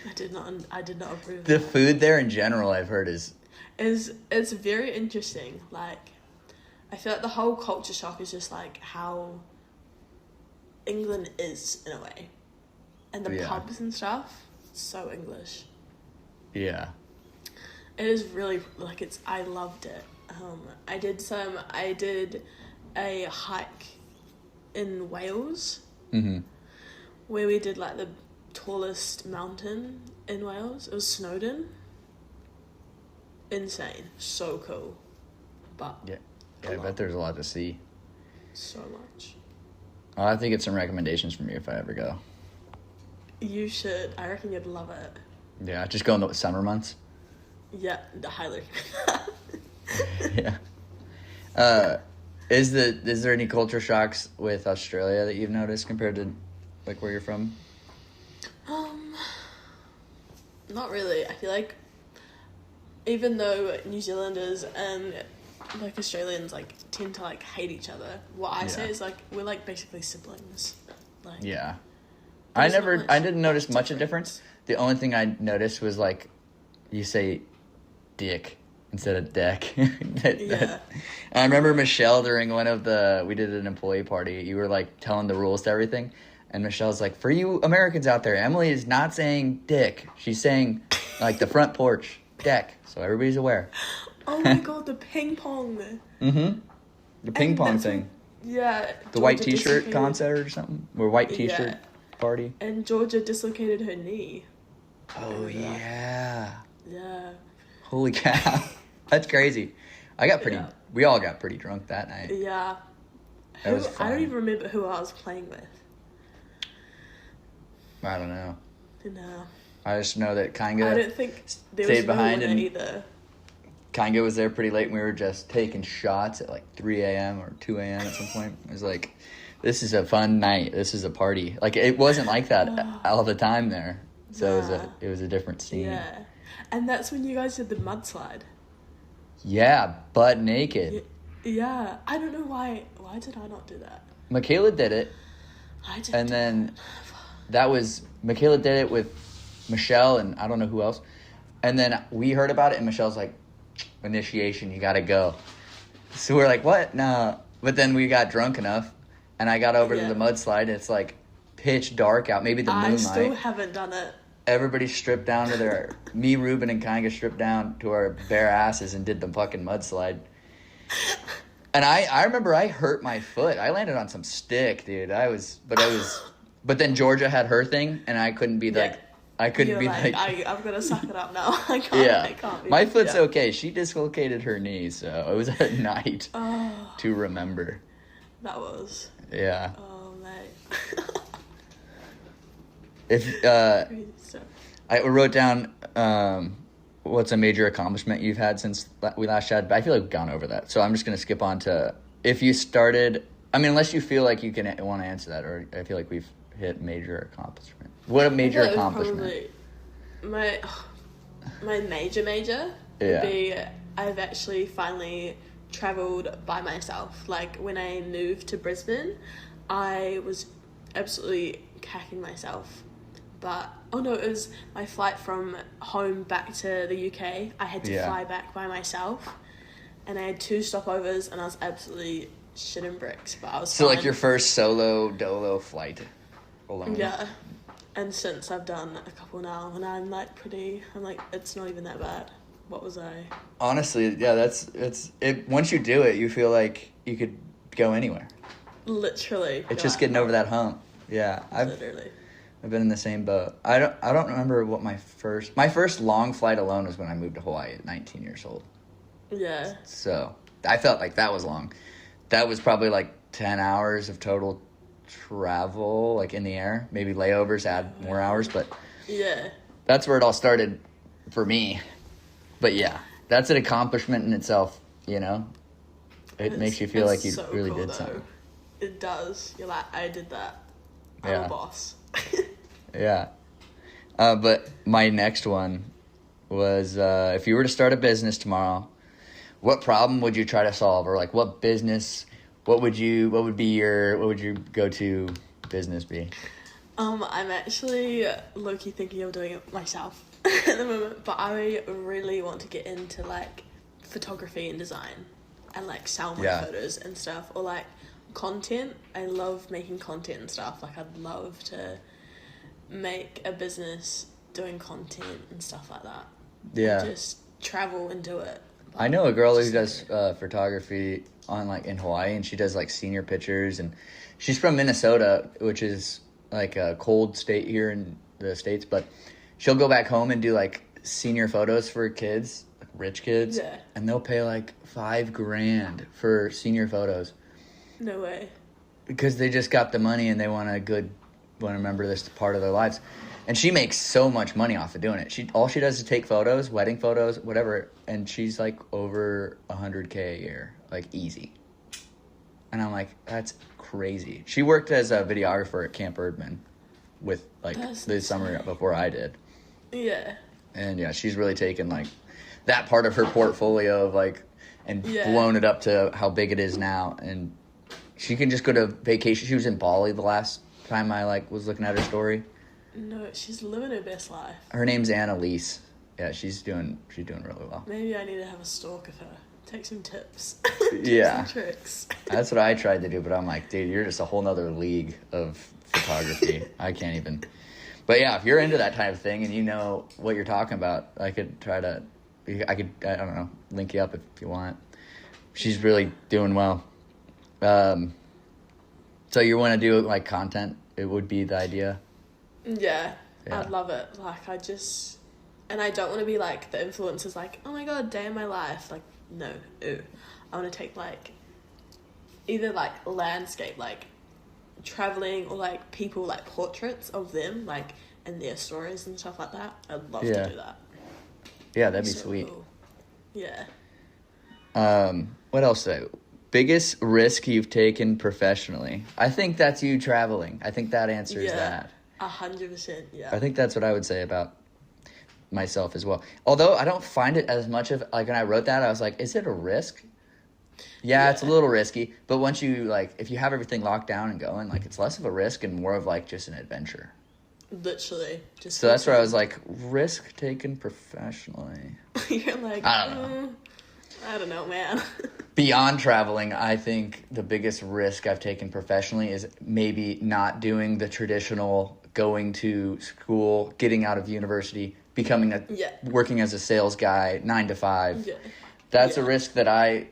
[SPEAKER 2] I did not approve.
[SPEAKER 1] The food there in general, I've heard, is
[SPEAKER 2] it's very interesting. Like, I feel like the whole culture shock is just like how England is in a way, and the pubs and stuff. So English.
[SPEAKER 1] Yeah.
[SPEAKER 2] It is really like I loved it. I did a hike in Wales.
[SPEAKER 1] Mm-hmm.
[SPEAKER 2] Where we did like the tallest mountain in Wales. It was Snowdon. Insane. So cool. But
[SPEAKER 1] yeah, I bet there's a lot to see.
[SPEAKER 2] So much.
[SPEAKER 1] I'll have to get some recommendations from you if I ever go.
[SPEAKER 2] You should. I reckon you'd love it.
[SPEAKER 1] Yeah, just go in the summer months.
[SPEAKER 2] Yeah, highly.
[SPEAKER 1] Yeah. Is there any culture shocks with Australia that you've noticed compared to like where you're from?
[SPEAKER 2] Not really. I feel like even though New Zealanders and like Australians like tend to like hate each other, what I say is like we're like basically siblings. Like I didn't notice much of a difference. The only thing I noticed was like you say dick instead of deck. I remember Michelle during we did an employee party, you were like telling the rules to everything, and Michelle's like, for you Americans out there, Emily is not saying dick, she's saying like the front porch deck, so everybody's aware. Oh my god, the ping pong.
[SPEAKER 1] The ping pong thing.
[SPEAKER 2] Yeah.
[SPEAKER 1] The white t-shirt concert or something, or white t-shirt party.
[SPEAKER 2] And Georgia dislocated her knee.
[SPEAKER 1] Oh yeah.
[SPEAKER 2] Yeah.
[SPEAKER 1] Holy cow. That's crazy. We all got pretty drunk that night.
[SPEAKER 2] Yeah.
[SPEAKER 1] That was fun.
[SPEAKER 2] I don't even remember who I was playing with.
[SPEAKER 1] I don't know.
[SPEAKER 2] No.
[SPEAKER 1] I just know that Kanga
[SPEAKER 2] I don't think there
[SPEAKER 1] stayed
[SPEAKER 2] was
[SPEAKER 1] behind
[SPEAKER 2] no either.
[SPEAKER 1] Kanga was there pretty late and we were just taking shots at like 3 a.m. or 2 a.m. at some point. It was like, this is a fun night. This is a party. Like, it wasn't like that all the time there. So it was a different scene.
[SPEAKER 2] Yeah. And that's when you guys did the mudslide.
[SPEAKER 1] Yeah, butt naked.
[SPEAKER 2] Yeah. I don't know why. Why did I not do that?
[SPEAKER 1] Michaela did it.
[SPEAKER 2] I did.
[SPEAKER 1] And then Michaela did it with Michelle and I don't know who else. And then we heard about it and Michelle's like, initiation, you gotta go. So we're like, what? No. But then we got drunk enough and I got over to the mudslide. It's like pitch dark out, maybe the moonlight.
[SPEAKER 2] I still haven't done it.
[SPEAKER 1] Everybody stripped down to me, Ruben, and Kanga stripped down to our bare asses and did the fucking mudslide. And I remember I hurt my foot. I landed on some stick, dude. I was But then Georgia had her thing, and I couldn't be like, I couldn't
[SPEAKER 2] You're
[SPEAKER 1] be
[SPEAKER 2] like,
[SPEAKER 1] like,
[SPEAKER 2] I'm gonna suck it up now. I can't.
[SPEAKER 1] yeah.
[SPEAKER 2] I can't be.
[SPEAKER 1] My foot's okay. She dislocated her knee, so it was at night
[SPEAKER 2] Oh,
[SPEAKER 1] to remember.
[SPEAKER 2] that was.
[SPEAKER 1] Yeah.
[SPEAKER 2] Oh mate.
[SPEAKER 1] If
[SPEAKER 2] Crazy stuff.
[SPEAKER 1] I wrote down what's a major accomplishment you've had since we last chatted, but I feel like we've gone over that. So I'm just going to skip on to if you started, I mean, unless you feel like you want to answer that, or I feel like we've hit major accomplishment. What a major accomplishment.
[SPEAKER 2] My major would be I've actually finally traveled by myself. Like when I moved to Brisbane, I was absolutely cacking myself. But, it was my flight from home back to the UK. I had to fly back by myself. And I had 2 stopovers, and I was absolutely shitting bricks. But I was
[SPEAKER 1] So,
[SPEAKER 2] fine.
[SPEAKER 1] like, your first solo dolo flight alone?
[SPEAKER 2] Yeah. And since I've done a couple now, and I'm like, it's not even that bad. What was I?
[SPEAKER 1] Honestly, yeah, once you do it, you feel like you could go anywhere.
[SPEAKER 2] Literally.
[SPEAKER 1] It's just getting over that hump. Yeah.
[SPEAKER 2] Literally.
[SPEAKER 1] I've been in the same boat. I don't remember what my first long flight alone was when I moved to Hawaii at 19 years old.
[SPEAKER 2] Yeah.
[SPEAKER 1] So I felt like that was long. That was probably like 10 hours of total travel, like in the air. Maybe layovers add more hours, but
[SPEAKER 2] yeah,
[SPEAKER 1] that's where it all started for me. But yeah, that's an accomplishment in itself. It makes you feel like you
[SPEAKER 2] so
[SPEAKER 1] really
[SPEAKER 2] cool,
[SPEAKER 1] did
[SPEAKER 2] though.
[SPEAKER 1] something.
[SPEAKER 2] It does. You're like, I did that. I'm a boss.
[SPEAKER 1] Yeah. But my next one was if you were to start a business tomorrow, what problem would you try to solve? Or like what would your go-to business be?
[SPEAKER 2] I'm actually low-key thinking of doing it myself at the moment, but I really want to get into like photography and design and like sell my photos and stuff, or like content. I love making content and stuff. Like I'd love to make a business doing content and stuff like that.
[SPEAKER 1] Yeah.
[SPEAKER 2] And just travel and do it.
[SPEAKER 1] I know a girl who does photography in Hawaii, and she does like senior pictures, and she's from Minnesota, which is like a cold state here in the States, but she'll go back home and do like senior photos for kids, like rich kids, and they'll pay like $5,000 for senior photos.
[SPEAKER 2] No way.
[SPEAKER 1] Because they just got the money and they want to remember this part of their lives. And she makes so much money off of doing it. All she does is take photos, wedding photos, whatever, and she's like over $100K a year, like easy. And I'm like, that's crazy. She worked as a videographer at Camp Urdman with like the summer before I did.
[SPEAKER 2] Yeah.
[SPEAKER 1] And yeah, she's really taken like that part of her portfolio of like and blown it up to how big it is now. And she can just go to vacation. She was in Bali the last time I like was looking at her story.
[SPEAKER 2] No, she's living her best life.
[SPEAKER 1] Her name's Annalise. Yeah, she's doing really well.
[SPEAKER 2] Maybe I need to have a stalk of her. Take some tips.
[SPEAKER 1] Yeah.
[SPEAKER 2] Some tricks.
[SPEAKER 1] That's what I tried to do, but I'm like, dude, you're just a whole nother league of photography. I can't even. But yeah, if you're into that type of thing and you know what you're talking about, I could, I don't know, link you up if you want. She's really doing well. So you want to do like content? It would be the idea.
[SPEAKER 2] Yeah, I'd love it. Like and I don't want to be like the influencers. Like, oh my god, day in my life. Like, no, I want to take like either like landscape, like traveling, or like people, like portraits of them, like and their stories and stuff like that. I'd love to do that.
[SPEAKER 1] Yeah, that'd be so sweet.
[SPEAKER 2] Cool. Yeah.
[SPEAKER 1] What else though? Biggest risk you've taken professionally? I think that's you traveling. I think that answers that.
[SPEAKER 2] 100%, yeah.
[SPEAKER 1] I think that's what I would say about myself as well. Although I don't find it as much of, like when I wrote that, I was like, is it a risk? Yeah, it's a little risky. But once you, like, if you have everything locked down and going, like, it's less of a risk and more of, like, just an adventure.
[SPEAKER 2] Literally.
[SPEAKER 1] So that's where I was like, risk taken professionally.
[SPEAKER 2] You're like,
[SPEAKER 1] I don't know.
[SPEAKER 2] I don't know, man.
[SPEAKER 1] Beyond traveling, I think the biggest risk I've taken professionally is maybe not doing the traditional going to school, getting out of university, becoming working as a sales guy, 9 to 5. Yeah. That's a risk that I,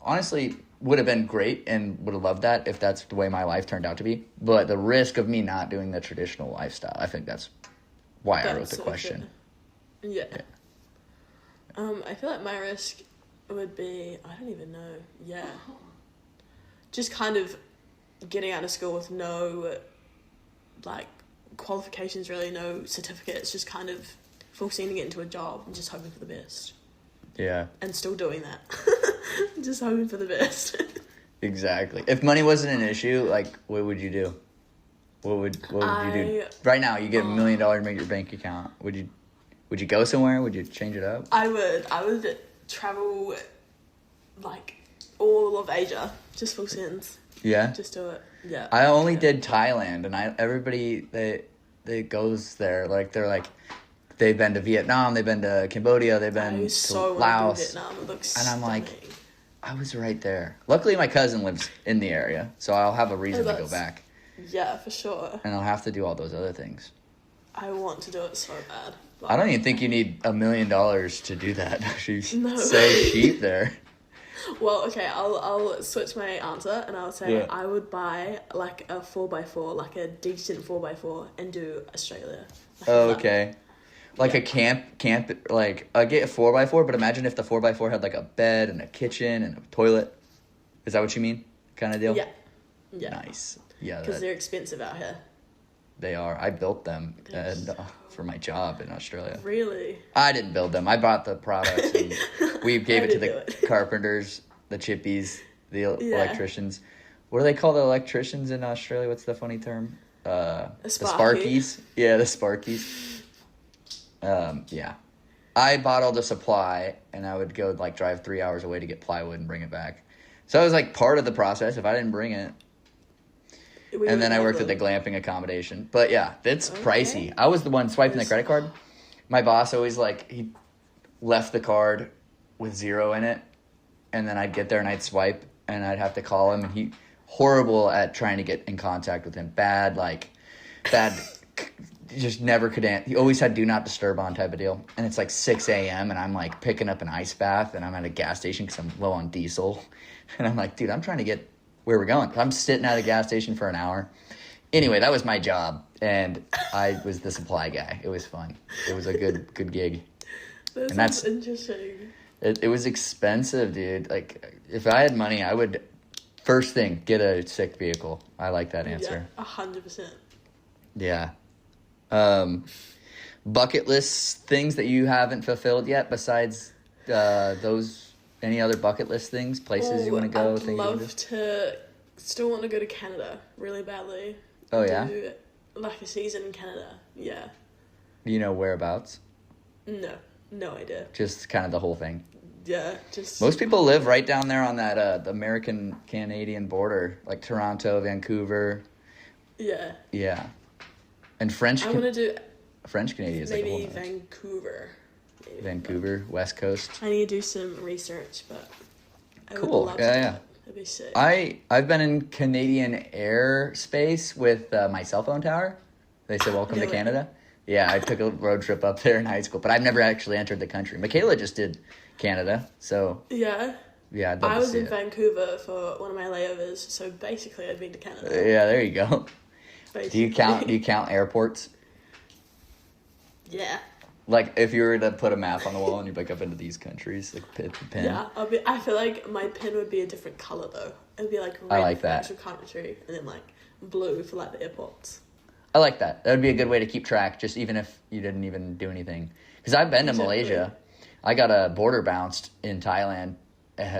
[SPEAKER 1] honestly, would have been great and would have loved that if that's the way my life turned out to be. But the risk of me not doing the traditional lifestyle, I think that's why I wrote the question.
[SPEAKER 2] Yeah. I feel like my risk would be, I don't even know. Yeah. Just kind of getting out of school with no, like, qualifications, really, no certificates, just kind of forcing to get into a job and just hoping for the best.
[SPEAKER 1] Yeah.
[SPEAKER 2] And still doing that. Just hoping for the best.
[SPEAKER 1] Exactly. If money wasn't an issue, like, what would you do? What would you do? Right now, you get $1 million to make your bank account. Would you go somewhere? Would you change it up?
[SPEAKER 2] I would travel, like, all of Asia, just for sins.
[SPEAKER 1] Yeah?
[SPEAKER 2] Just do it. Yeah.
[SPEAKER 1] I only did Thailand, and everybody that goes there, like, they're like, they've been to Vietnam, they've been to Cambodia, they've been to Laos.
[SPEAKER 2] Vietnam. It looks
[SPEAKER 1] and I'm
[SPEAKER 2] stunning.
[SPEAKER 1] like, I was right there. Luckily, my cousin lives in the area, so I'll have a reason to go back.
[SPEAKER 2] Yeah, for sure.
[SPEAKER 1] And I'll have to do all those other things.
[SPEAKER 2] I want to do it so bad.
[SPEAKER 1] I don't even think you need $1 million to do that.
[SPEAKER 2] No.
[SPEAKER 1] Say cheap there.
[SPEAKER 2] Well, okay, I'll switch my answer and I'll say I would buy like a 4x4, like a decent 4x4, and do Australia. Like
[SPEAKER 1] okay. Like a camp, like, I get a 4x4, but imagine if the 4x4 had like a bed and a kitchen and a toilet. Is that what you mean? Kind of deal?
[SPEAKER 2] Yeah. Yeah.
[SPEAKER 1] Nice. Yeah.
[SPEAKER 2] Because they're expensive out here.
[SPEAKER 1] They are. I built them for my job in Australia.
[SPEAKER 2] Really?
[SPEAKER 1] I didn't build them. I bought the products and we gave it to the carpenters, the chippies, the electricians. What do they call the electricians in Australia? What's the funny term? The Sparkies. Yeah, the Sparkies. Yeah. I bought all the supply and I would go like drive 3 hours away to get plywood and bring it back. So I was like part of the process if I didn't bring it. And then I worked at the glamping accommodation. But yeah, it's pricey. I was the one swiping the credit card. My boss always he left the card with 0 in it. And then I'd get there and I'd swipe and I'd have to call him. And he horrible at trying to get in contact with him. Bad, just never could he always had do not disturb on type of deal. And it's like 6 a.m. and I'm like picking up an ice bath and I'm at a gas station because I'm low on diesel. And I'm like, dude, I'm trying to get where we're going. I'm sitting at a gas station for an hour. Anyway, that was my job. And I was the supply guy. It was fun. It was a good gig.
[SPEAKER 2] That's interesting.
[SPEAKER 1] It was expensive, dude. Like, if I had money, I would, first thing, get a sick vehicle. I like that answer.
[SPEAKER 2] Yeah, 100%.
[SPEAKER 1] Yeah. Bucket list things that you haven't fulfilled yet besides those, any other bucket list things, places you want to go?
[SPEAKER 2] Still want to go to Canada really badly.
[SPEAKER 1] Oh, yeah?
[SPEAKER 2] Do like a season in Canada, yeah.
[SPEAKER 1] You know whereabouts?
[SPEAKER 2] No idea.
[SPEAKER 1] Just kind of the whole thing.
[SPEAKER 2] Yeah, just...
[SPEAKER 1] Most people live right down there on that the American-Canadian border, like Toronto, Vancouver.
[SPEAKER 2] Yeah.
[SPEAKER 1] Yeah. And French...
[SPEAKER 2] I want to do...
[SPEAKER 1] French-Canadian is like a whole
[SPEAKER 2] maybe Vancouver.
[SPEAKER 1] Vancouver, West Coast.
[SPEAKER 2] I need to do some research, but I would love to.
[SPEAKER 1] Yeah.
[SPEAKER 2] That'd be sick.
[SPEAKER 1] I've been in Canadian airspace with my cell phone tower. They said, welcome to Canada. Yeah, I took a road trip up there in high school, but I've never actually entered the country. Michaela just did Canada, so...
[SPEAKER 2] Yeah?
[SPEAKER 1] Yeah, I'd love to see
[SPEAKER 2] I was in Vancouver for one of my layovers, so basically I've been to Canada.
[SPEAKER 1] Yeah, there you go.
[SPEAKER 2] Basically.
[SPEAKER 1] Do you count airports?
[SPEAKER 2] Yeah.
[SPEAKER 1] Like, if you were to put a map on the wall and you pick up into these countries, like, the pin.
[SPEAKER 2] Yeah, I feel like my pin would be a different colour, though. It would be, like, red
[SPEAKER 1] I like
[SPEAKER 2] for
[SPEAKER 1] that.
[SPEAKER 2] actual country, and then, like, blue for, like, the airports.
[SPEAKER 1] I like that. That would be a good way to keep track, just even if you didn't even do anything. Because I've been to Malaysia. I got a border bounced in Thailand.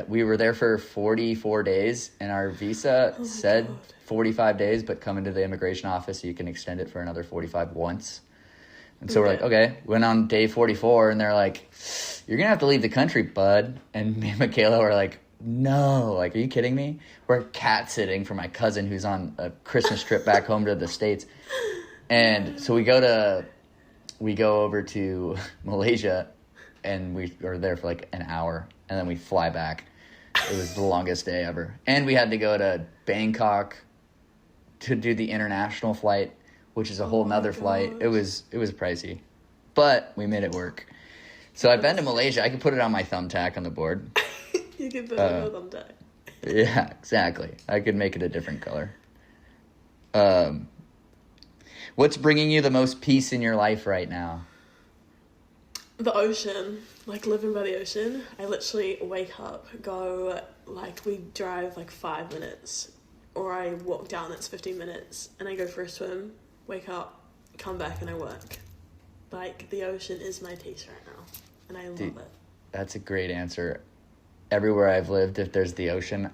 [SPEAKER 1] We were there for 44 days, and our visa said 45 days, but come into the immigration office so you can extend it for another 45 once. And so we're like, okay, went on day 44, and they're like, you're going to have to leave the country, bud. And me and Michaela were like, no, like, are you kidding me? We're cat sitting for my cousin who's on a Christmas trip back home to the States. And so we go over to Malaysia, and we are there for like an hour, and then we fly back. It was the longest day ever. And we had to go to Bangkok to do the international flight, which is a whole nother flight. It was pricey, but we made it work. So I've been to Malaysia. I can put it on my thumbtack on the board.
[SPEAKER 2] You can put it on your thumbtack.
[SPEAKER 1] Yeah, exactly. I could make it a different color. What's bringing you the most peace in your life right now?
[SPEAKER 2] The ocean, like living by the ocean. I literally wake up, go, like we drive like 5 minutes, or I walk down, it's 15 minutes, and I go for a swim, wake up, come back, and I work. Like, the ocean is my peace right now, and I love it.
[SPEAKER 1] That's a great answer. Everywhere I've lived, if there's the ocean,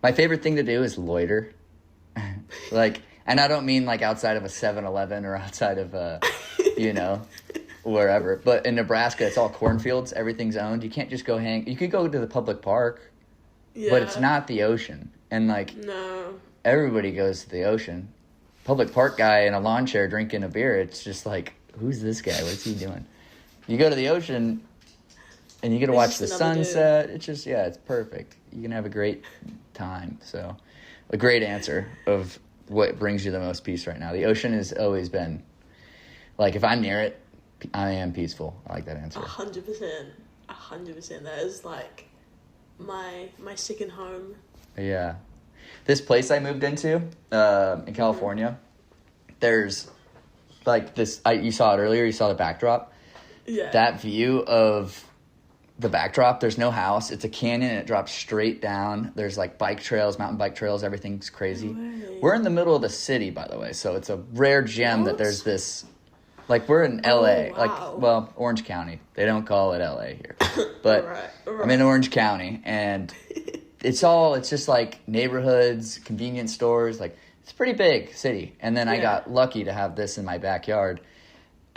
[SPEAKER 1] my favorite thing to do is loiter. Like, and I don't mean like outside of a 7-Eleven or outside of a, wherever. But in Nebraska, it's all cornfields. Everything's owned. You can't just go hang. You could go to the public park, but it's not the ocean. And like,
[SPEAKER 2] no,
[SPEAKER 1] everybody goes to the ocean. Public park guy in a lawn chair drinking a beer. It's just like, who's this guy? What's he doing? You go to the ocean, and you get to watch the sunset. Dude. It's just, it's perfect. You can have a great time. So, a great answer of what brings you the most peace right now. The ocean has always been, like, if I'm near it, I am peaceful. I like that answer.
[SPEAKER 2] 100%. 100%. That is, like, my second home.
[SPEAKER 1] Yeah. This place I moved into in California, there's, like, this, you saw it earlier, you saw the backdrop.
[SPEAKER 2] Yeah.
[SPEAKER 1] That view of the backdrop, there's no house. It's a canyon, and it drops straight down. There's, like, bike trails, mountain bike trails. Everything's crazy.
[SPEAKER 2] No way.
[SPEAKER 1] We're in the middle of the city, by the way, so it's a rare gem that there's this, like, we're in L.A.
[SPEAKER 2] Wow.
[SPEAKER 1] Like, well, Orange County. They don't call it L.A. here. But
[SPEAKER 2] right.
[SPEAKER 1] I'm in Orange County, and it's just, like, neighborhoods, convenience stores. Like, it's a pretty big city. And then I got lucky to have this in my backyard.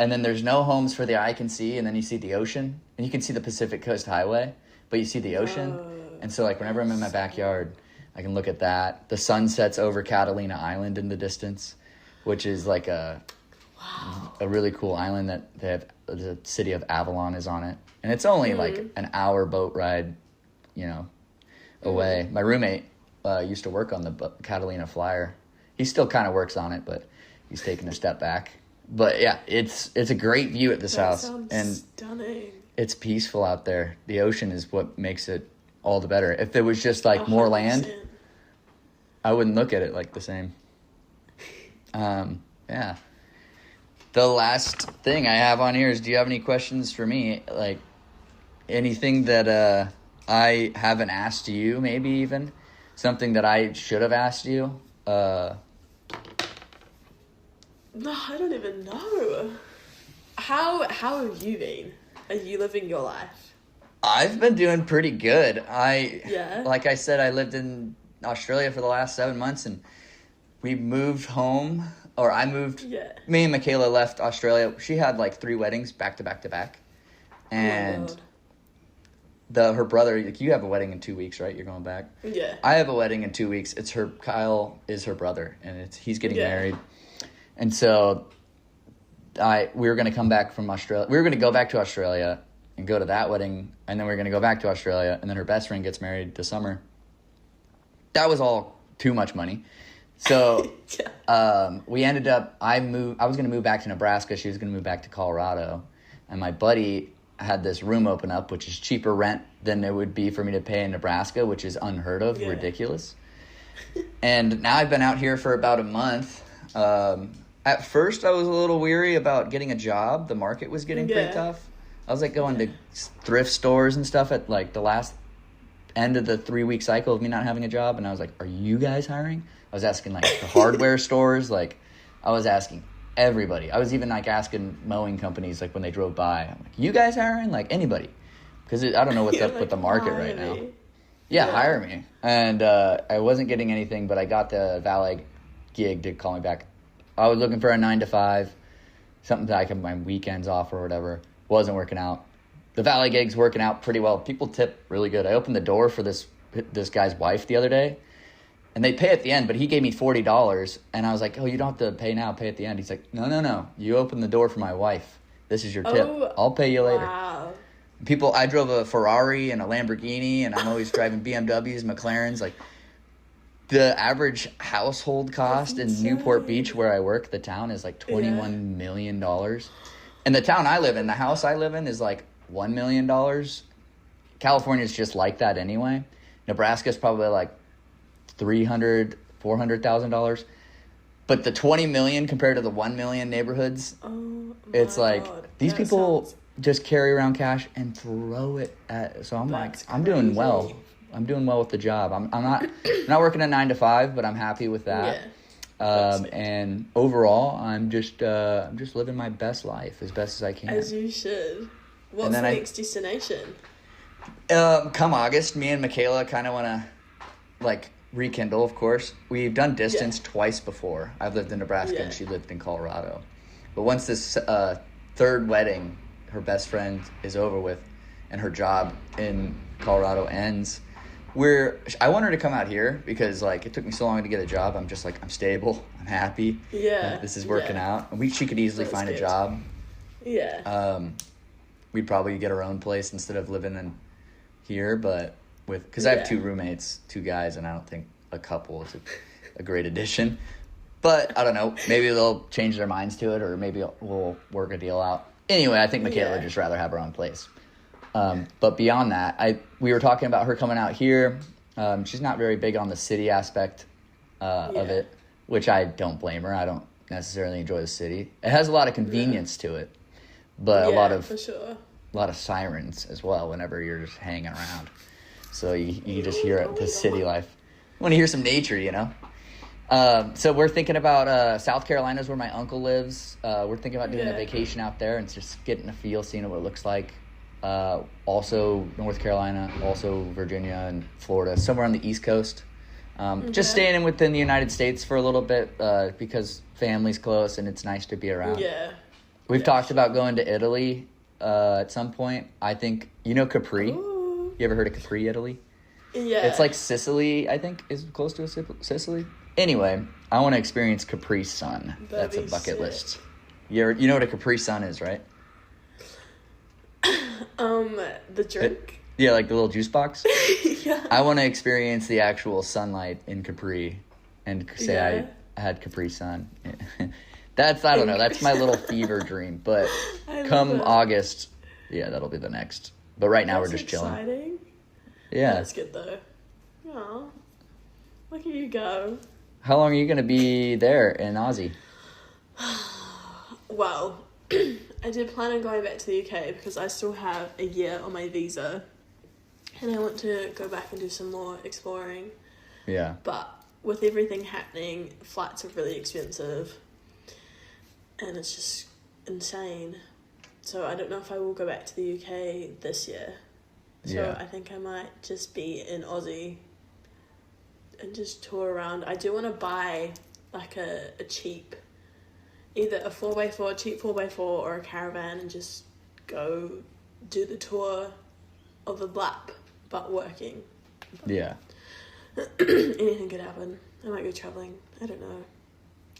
[SPEAKER 1] And then there's no homes for the eye can see, and then you see the ocean, and you can see the Pacific Coast Highway, but you see the ocean. And so, like, whenever I'm in my backyard, I can look at that. The sun sets over Catalina Island in the distance, which is like a really cool island that they have. The city of Avalon is on it, and it's only like an hour boat ride, away. My roommate used to work on the Catalina Flyer. He still kind of works on it, but he's taking a step back. But yeah, it's a great view at this house, and
[SPEAKER 2] stunning.
[SPEAKER 1] It's peaceful out there. The ocean is what makes it all the better. If there was just like 100%. More land, I wouldn't look at it like the same. Yeah. The last thing I have on here is, do you have any questions for me? Like anything that I haven't asked you, maybe even something that I should have asked you?
[SPEAKER 2] No, I don't even know. How have you been? Are you living your life?
[SPEAKER 1] I've been doing pretty good. Like I said, I lived in Australia for the last 7 months, and we moved home, or I moved. Yeah. Me and Michaela left Australia. She had like 3 weddings back to back to back, and her brother. Like, you have a wedding in 2 weeks, right? You're going back.
[SPEAKER 2] Yeah.
[SPEAKER 1] I have a wedding in 2 weeks. Kyle is her brother, and he's getting married. And so we were going to come back from Australia. We were going to go back to Australia and go to that wedding, and then we were going to go back to Australia, and then her best friend gets married this summer. That was all too much money. So we ended up, I was going to move back to Nebraska. She was going to move back to Colorado. And my buddy had this room open up, which is cheaper rent than it would be for me to pay in Nebraska, which is unheard of, ridiculous. And now I've been out here for about a month. At first, I was a little weary about getting a job. The market was getting pretty tough. I was like going to thrift stores and stuff at like the last end of the 3-week cycle of me not having a job. And I was like, are you guys hiring? I was asking like the hardware stores. Like, I was asking everybody. I was even like asking mowing companies, like when they drove by. I'm like, you guys hiring? Like, anybody. Because I don't know what's up with the market right now. Yeah, hire me. And I wasn't getting anything, but I got the valet gig to call me back. I was looking for a 9-to-5, something that I could have my weekends off or whatever. Wasn't working out. The valet gig's working out pretty well. People tip really good. I opened the door for this guy's wife the other day, and they pay at the end, but he gave me $40, and I was like, oh, you don't have to pay now, pay at the end. He's like, no, you opened the door for my wife. This is your tip. I'll pay you later.
[SPEAKER 2] Wow.
[SPEAKER 1] I drove a Ferrari and a Lamborghini, and I'm always driving BMWs, McLarens, like, the average household cost in Newport Beach, where I work, the town, is like $21 million. And the town I live in, the house I live in, is like $1 million. California is just like that anyway. Nebraska's probably like $400,000. But the 20 million compared to the 1 million neighborhoods, it's like these people just carry around cash and throw it at. So I'm like, I'm doing well. I'm doing well with the job. I'm not working a 9 to 5, but I'm happy with that. Yeah. And overall, I'm just living my best life as best as I can.
[SPEAKER 2] As you should. What's the next destination?
[SPEAKER 1] Come August, me and Michaela kind of want to like rekindle. Of course, we've done distance twice before. I've lived in Nebraska and she lived in Colorado. But once this third wedding, her best friend is over with, and her job in Colorado ends, I want her to come out here because like it took me so long to get a job. I'm just like, I'm stable, I'm happy. Yeah, this is working out. And she could easily find a job. Yeah. We'd probably get our own place instead of living in here, but because I have 2 roommates, 2 guys, and I don't think a couple is a great addition. But I don't know, maybe they'll change their minds to it, or maybe we'll work a deal out. Anyway, I think Michaela would just rather have her own place. But beyond that, we were talking about her coming out here. She's not very big on the city aspect of it, which I don't blame her. I don't necessarily enjoy the city. It has a lot of convenience to it, but a lot of sirens as well whenever you're just hanging around. So you just hear the city life. You want to hear some nature, you know? So we're thinking about South Carolina is where my uncle lives. We're thinking about doing a vacation out there and just getting a feel, seeing what it looks like. Also North Carolina, also Virginia and Florida, somewhere on the East Coast. Just staying within the United States for a little bit because family's close and it's nice to be around. Yeah. We've talked about going to Italy at some point. I think, Capri? Ooh. You ever heard of Capri, Italy? Yeah. It's like Sicily, I think, is close to Sicily. Anyway, I want to experience Capri Sun. That's a bucket list. You know what a Capri Sun is, right?
[SPEAKER 2] The drink?
[SPEAKER 1] Yeah, like the little juice box.
[SPEAKER 2] Yeah.
[SPEAKER 1] I want to experience the actual sunlight in Capri and say I had Capri Sun. I don't know. That's my little fever dream. But come August, that'll be the next. But right now we're just chilling.
[SPEAKER 2] Exciting.
[SPEAKER 1] Yeah.
[SPEAKER 2] That's good though. Aw. Look at you go.
[SPEAKER 1] How long are you going to be there in Aussie?
[SPEAKER 2] Well, I did plan on going back to the UK because I still have a year on my visa. And I want to go back and do some more exploring. Yeah. But with everything happening, flights are really expensive. And it's just insane. So I don't know if I will go back to the UK this year. So I think I might just be in Aussie and just tour around. I do want to buy like a cheap, either a 4x4, cheap 4x4 or a caravan and just go do the tour of the lap, but working.
[SPEAKER 1] Yeah.
[SPEAKER 2] Anything could happen. I might go traveling. I don't know.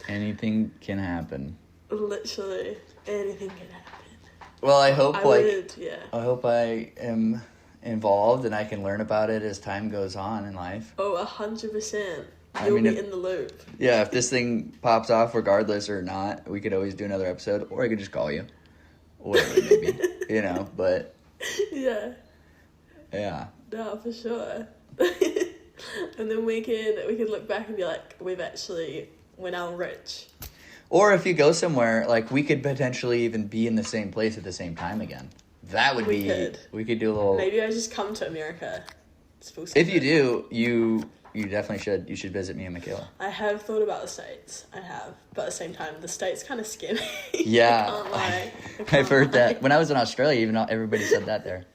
[SPEAKER 1] Anything can happen.
[SPEAKER 2] Literally, anything can happen.
[SPEAKER 1] Well, I hope I hope I am involved and I can learn about it as time goes on in life.
[SPEAKER 2] Oh, 100%. You'll be in the loop.
[SPEAKER 1] Yeah, if this thing pops off regardless or not, we could always do another episode, or I could just call you. Or whatever it may be, but... Yeah. Yeah.
[SPEAKER 2] No, for sure. And then we can look back and be like, we're now rich.
[SPEAKER 1] Or if you go somewhere, like, we could potentially even be in the same place at the same time again. That would we could do a little...
[SPEAKER 2] Maybe I just come to America.
[SPEAKER 1] If you do, you definitely should. You should visit me and Michaela.
[SPEAKER 2] I have thought about the States. I have. But at the same time, the States kind of scare me.
[SPEAKER 1] Yeah.
[SPEAKER 2] I can't lie.
[SPEAKER 1] I've heard that. When I was in Australia, even everybody said that there.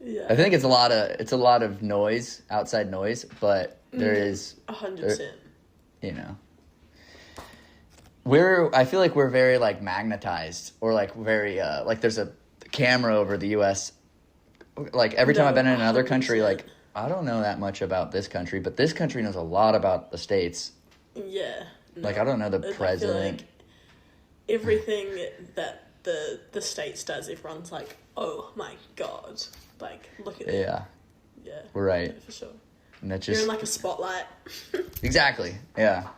[SPEAKER 1] Yeah. I think it's a lot of noise, outside noise, but there is...
[SPEAKER 2] 100%.
[SPEAKER 1] I feel like we're very, like, magnetized, or, like, very, like, there's a camera over the U.S. Like, every time I've been in another country, like, I don't know that much about this country, but this country knows a lot about the States.
[SPEAKER 2] Yeah.
[SPEAKER 1] No, like, I don't know the president.
[SPEAKER 2] I feel like everything that the States does, everyone's like, oh, my God. Like, look at that.
[SPEAKER 1] Yeah.
[SPEAKER 2] Yeah.
[SPEAKER 1] Right.
[SPEAKER 2] Yeah, for sure.
[SPEAKER 1] And that's
[SPEAKER 2] You're in, like, a spotlight.
[SPEAKER 1] Exactly. Yeah.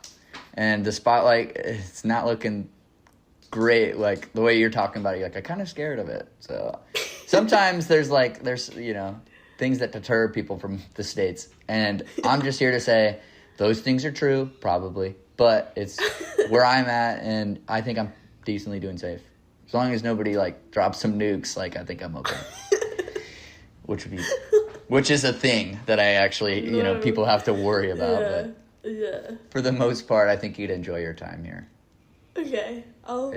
[SPEAKER 1] And the spotlight, it's not looking great, like, the way you're talking about it. You're like, I'm kind of scared of it. So, sometimes there's, things that deter people from the States. And I'm just here to say those things are true, probably. But it's where I'm at, and I think I'm decently doing safe. As long as nobody, like, drops some nukes, like, I think I'm okay. Which is a thing that I actually, you know, people have to worry about.
[SPEAKER 2] Yeah.
[SPEAKER 1] But
[SPEAKER 2] Yeah.
[SPEAKER 1] for the most part, I think you'd enjoy your time here.
[SPEAKER 2] Okay. I'll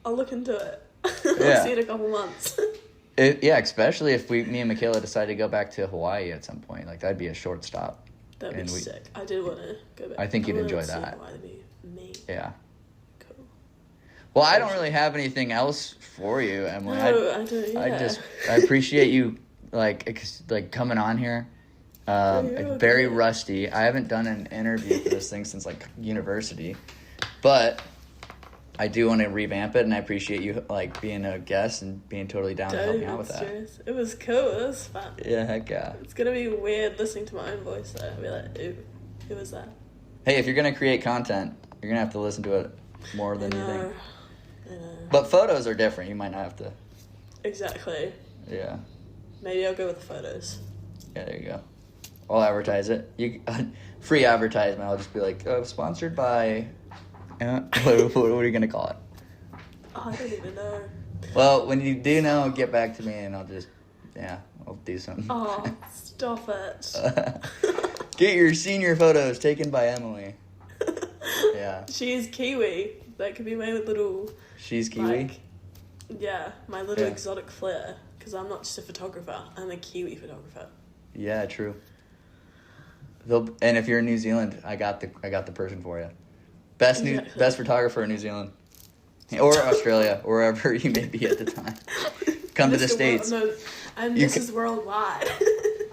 [SPEAKER 2] look into it. I'll see you in a couple months.
[SPEAKER 1] Yeah, especially if me and Michaela decide to go back to Hawaii at some point. Like, that'd be a short stop.
[SPEAKER 2] That'd be sick. I did want to go back.
[SPEAKER 1] I think you'd enjoy that.
[SPEAKER 2] Hawaii. That'd be amazing.
[SPEAKER 1] Yeah.
[SPEAKER 2] Cool.
[SPEAKER 1] Well, I don't really have anything else for you, Emily.
[SPEAKER 2] No, I do, yeah.
[SPEAKER 1] I appreciate you, like coming on here. Very rusty. I haven't done an interview for this thing since, like, university. But I do want to revamp it, and I appreciate you, like, being a guest and being totally down to help me out with that.
[SPEAKER 2] Serious. It was cool. It was fun.
[SPEAKER 1] Yeah, heck yeah.
[SPEAKER 2] It's going to be weird listening to my own voice, though. I'll be like, ooh, who was that?
[SPEAKER 1] Hey, if you're going to create content, you're going to have to listen to it more than you think.
[SPEAKER 2] I know.
[SPEAKER 1] But photos are different. You might not have to.
[SPEAKER 2] Exactly.
[SPEAKER 1] Yeah.
[SPEAKER 2] Maybe I'll go with the photos.
[SPEAKER 1] Yeah, there you go. I'll advertise it. Free advertisement. I'll just be like, sponsored by... what are you going to call it?
[SPEAKER 2] Oh, I don't even know.
[SPEAKER 1] Well, when you do know, get back to me and I'll do something.
[SPEAKER 2] Oh, stop it.
[SPEAKER 1] Get your senior photos taken by Emily. Yeah.
[SPEAKER 2] She's Kiwi. That could be my little...
[SPEAKER 1] She's Kiwi?
[SPEAKER 2] My little exotic flair. Because I'm not just a photographer. I'm a Kiwi photographer.
[SPEAKER 1] Yeah, true. And if you're in New Zealand, I got the person for you. Best photographer in New Zealand. Or Australia, or wherever you may be at the time. Come to the States.
[SPEAKER 2] This is worldwide.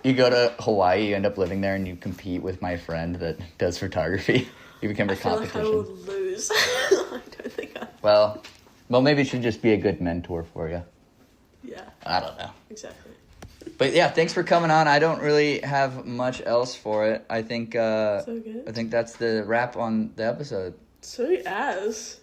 [SPEAKER 1] You go to Hawaii, you end up living there, and you compete with my friend that does photography. You become a competition.
[SPEAKER 2] I will lose. I don't think I...
[SPEAKER 1] Well, maybe it should just be a good mentor for you.
[SPEAKER 2] Yeah.
[SPEAKER 1] I don't know.
[SPEAKER 2] Exactly.
[SPEAKER 1] But yeah, thanks for coming on. I don't really have much else for it. I think
[SPEAKER 2] so good.
[SPEAKER 1] I think that's the wrap on the episode.
[SPEAKER 2] Sweet as.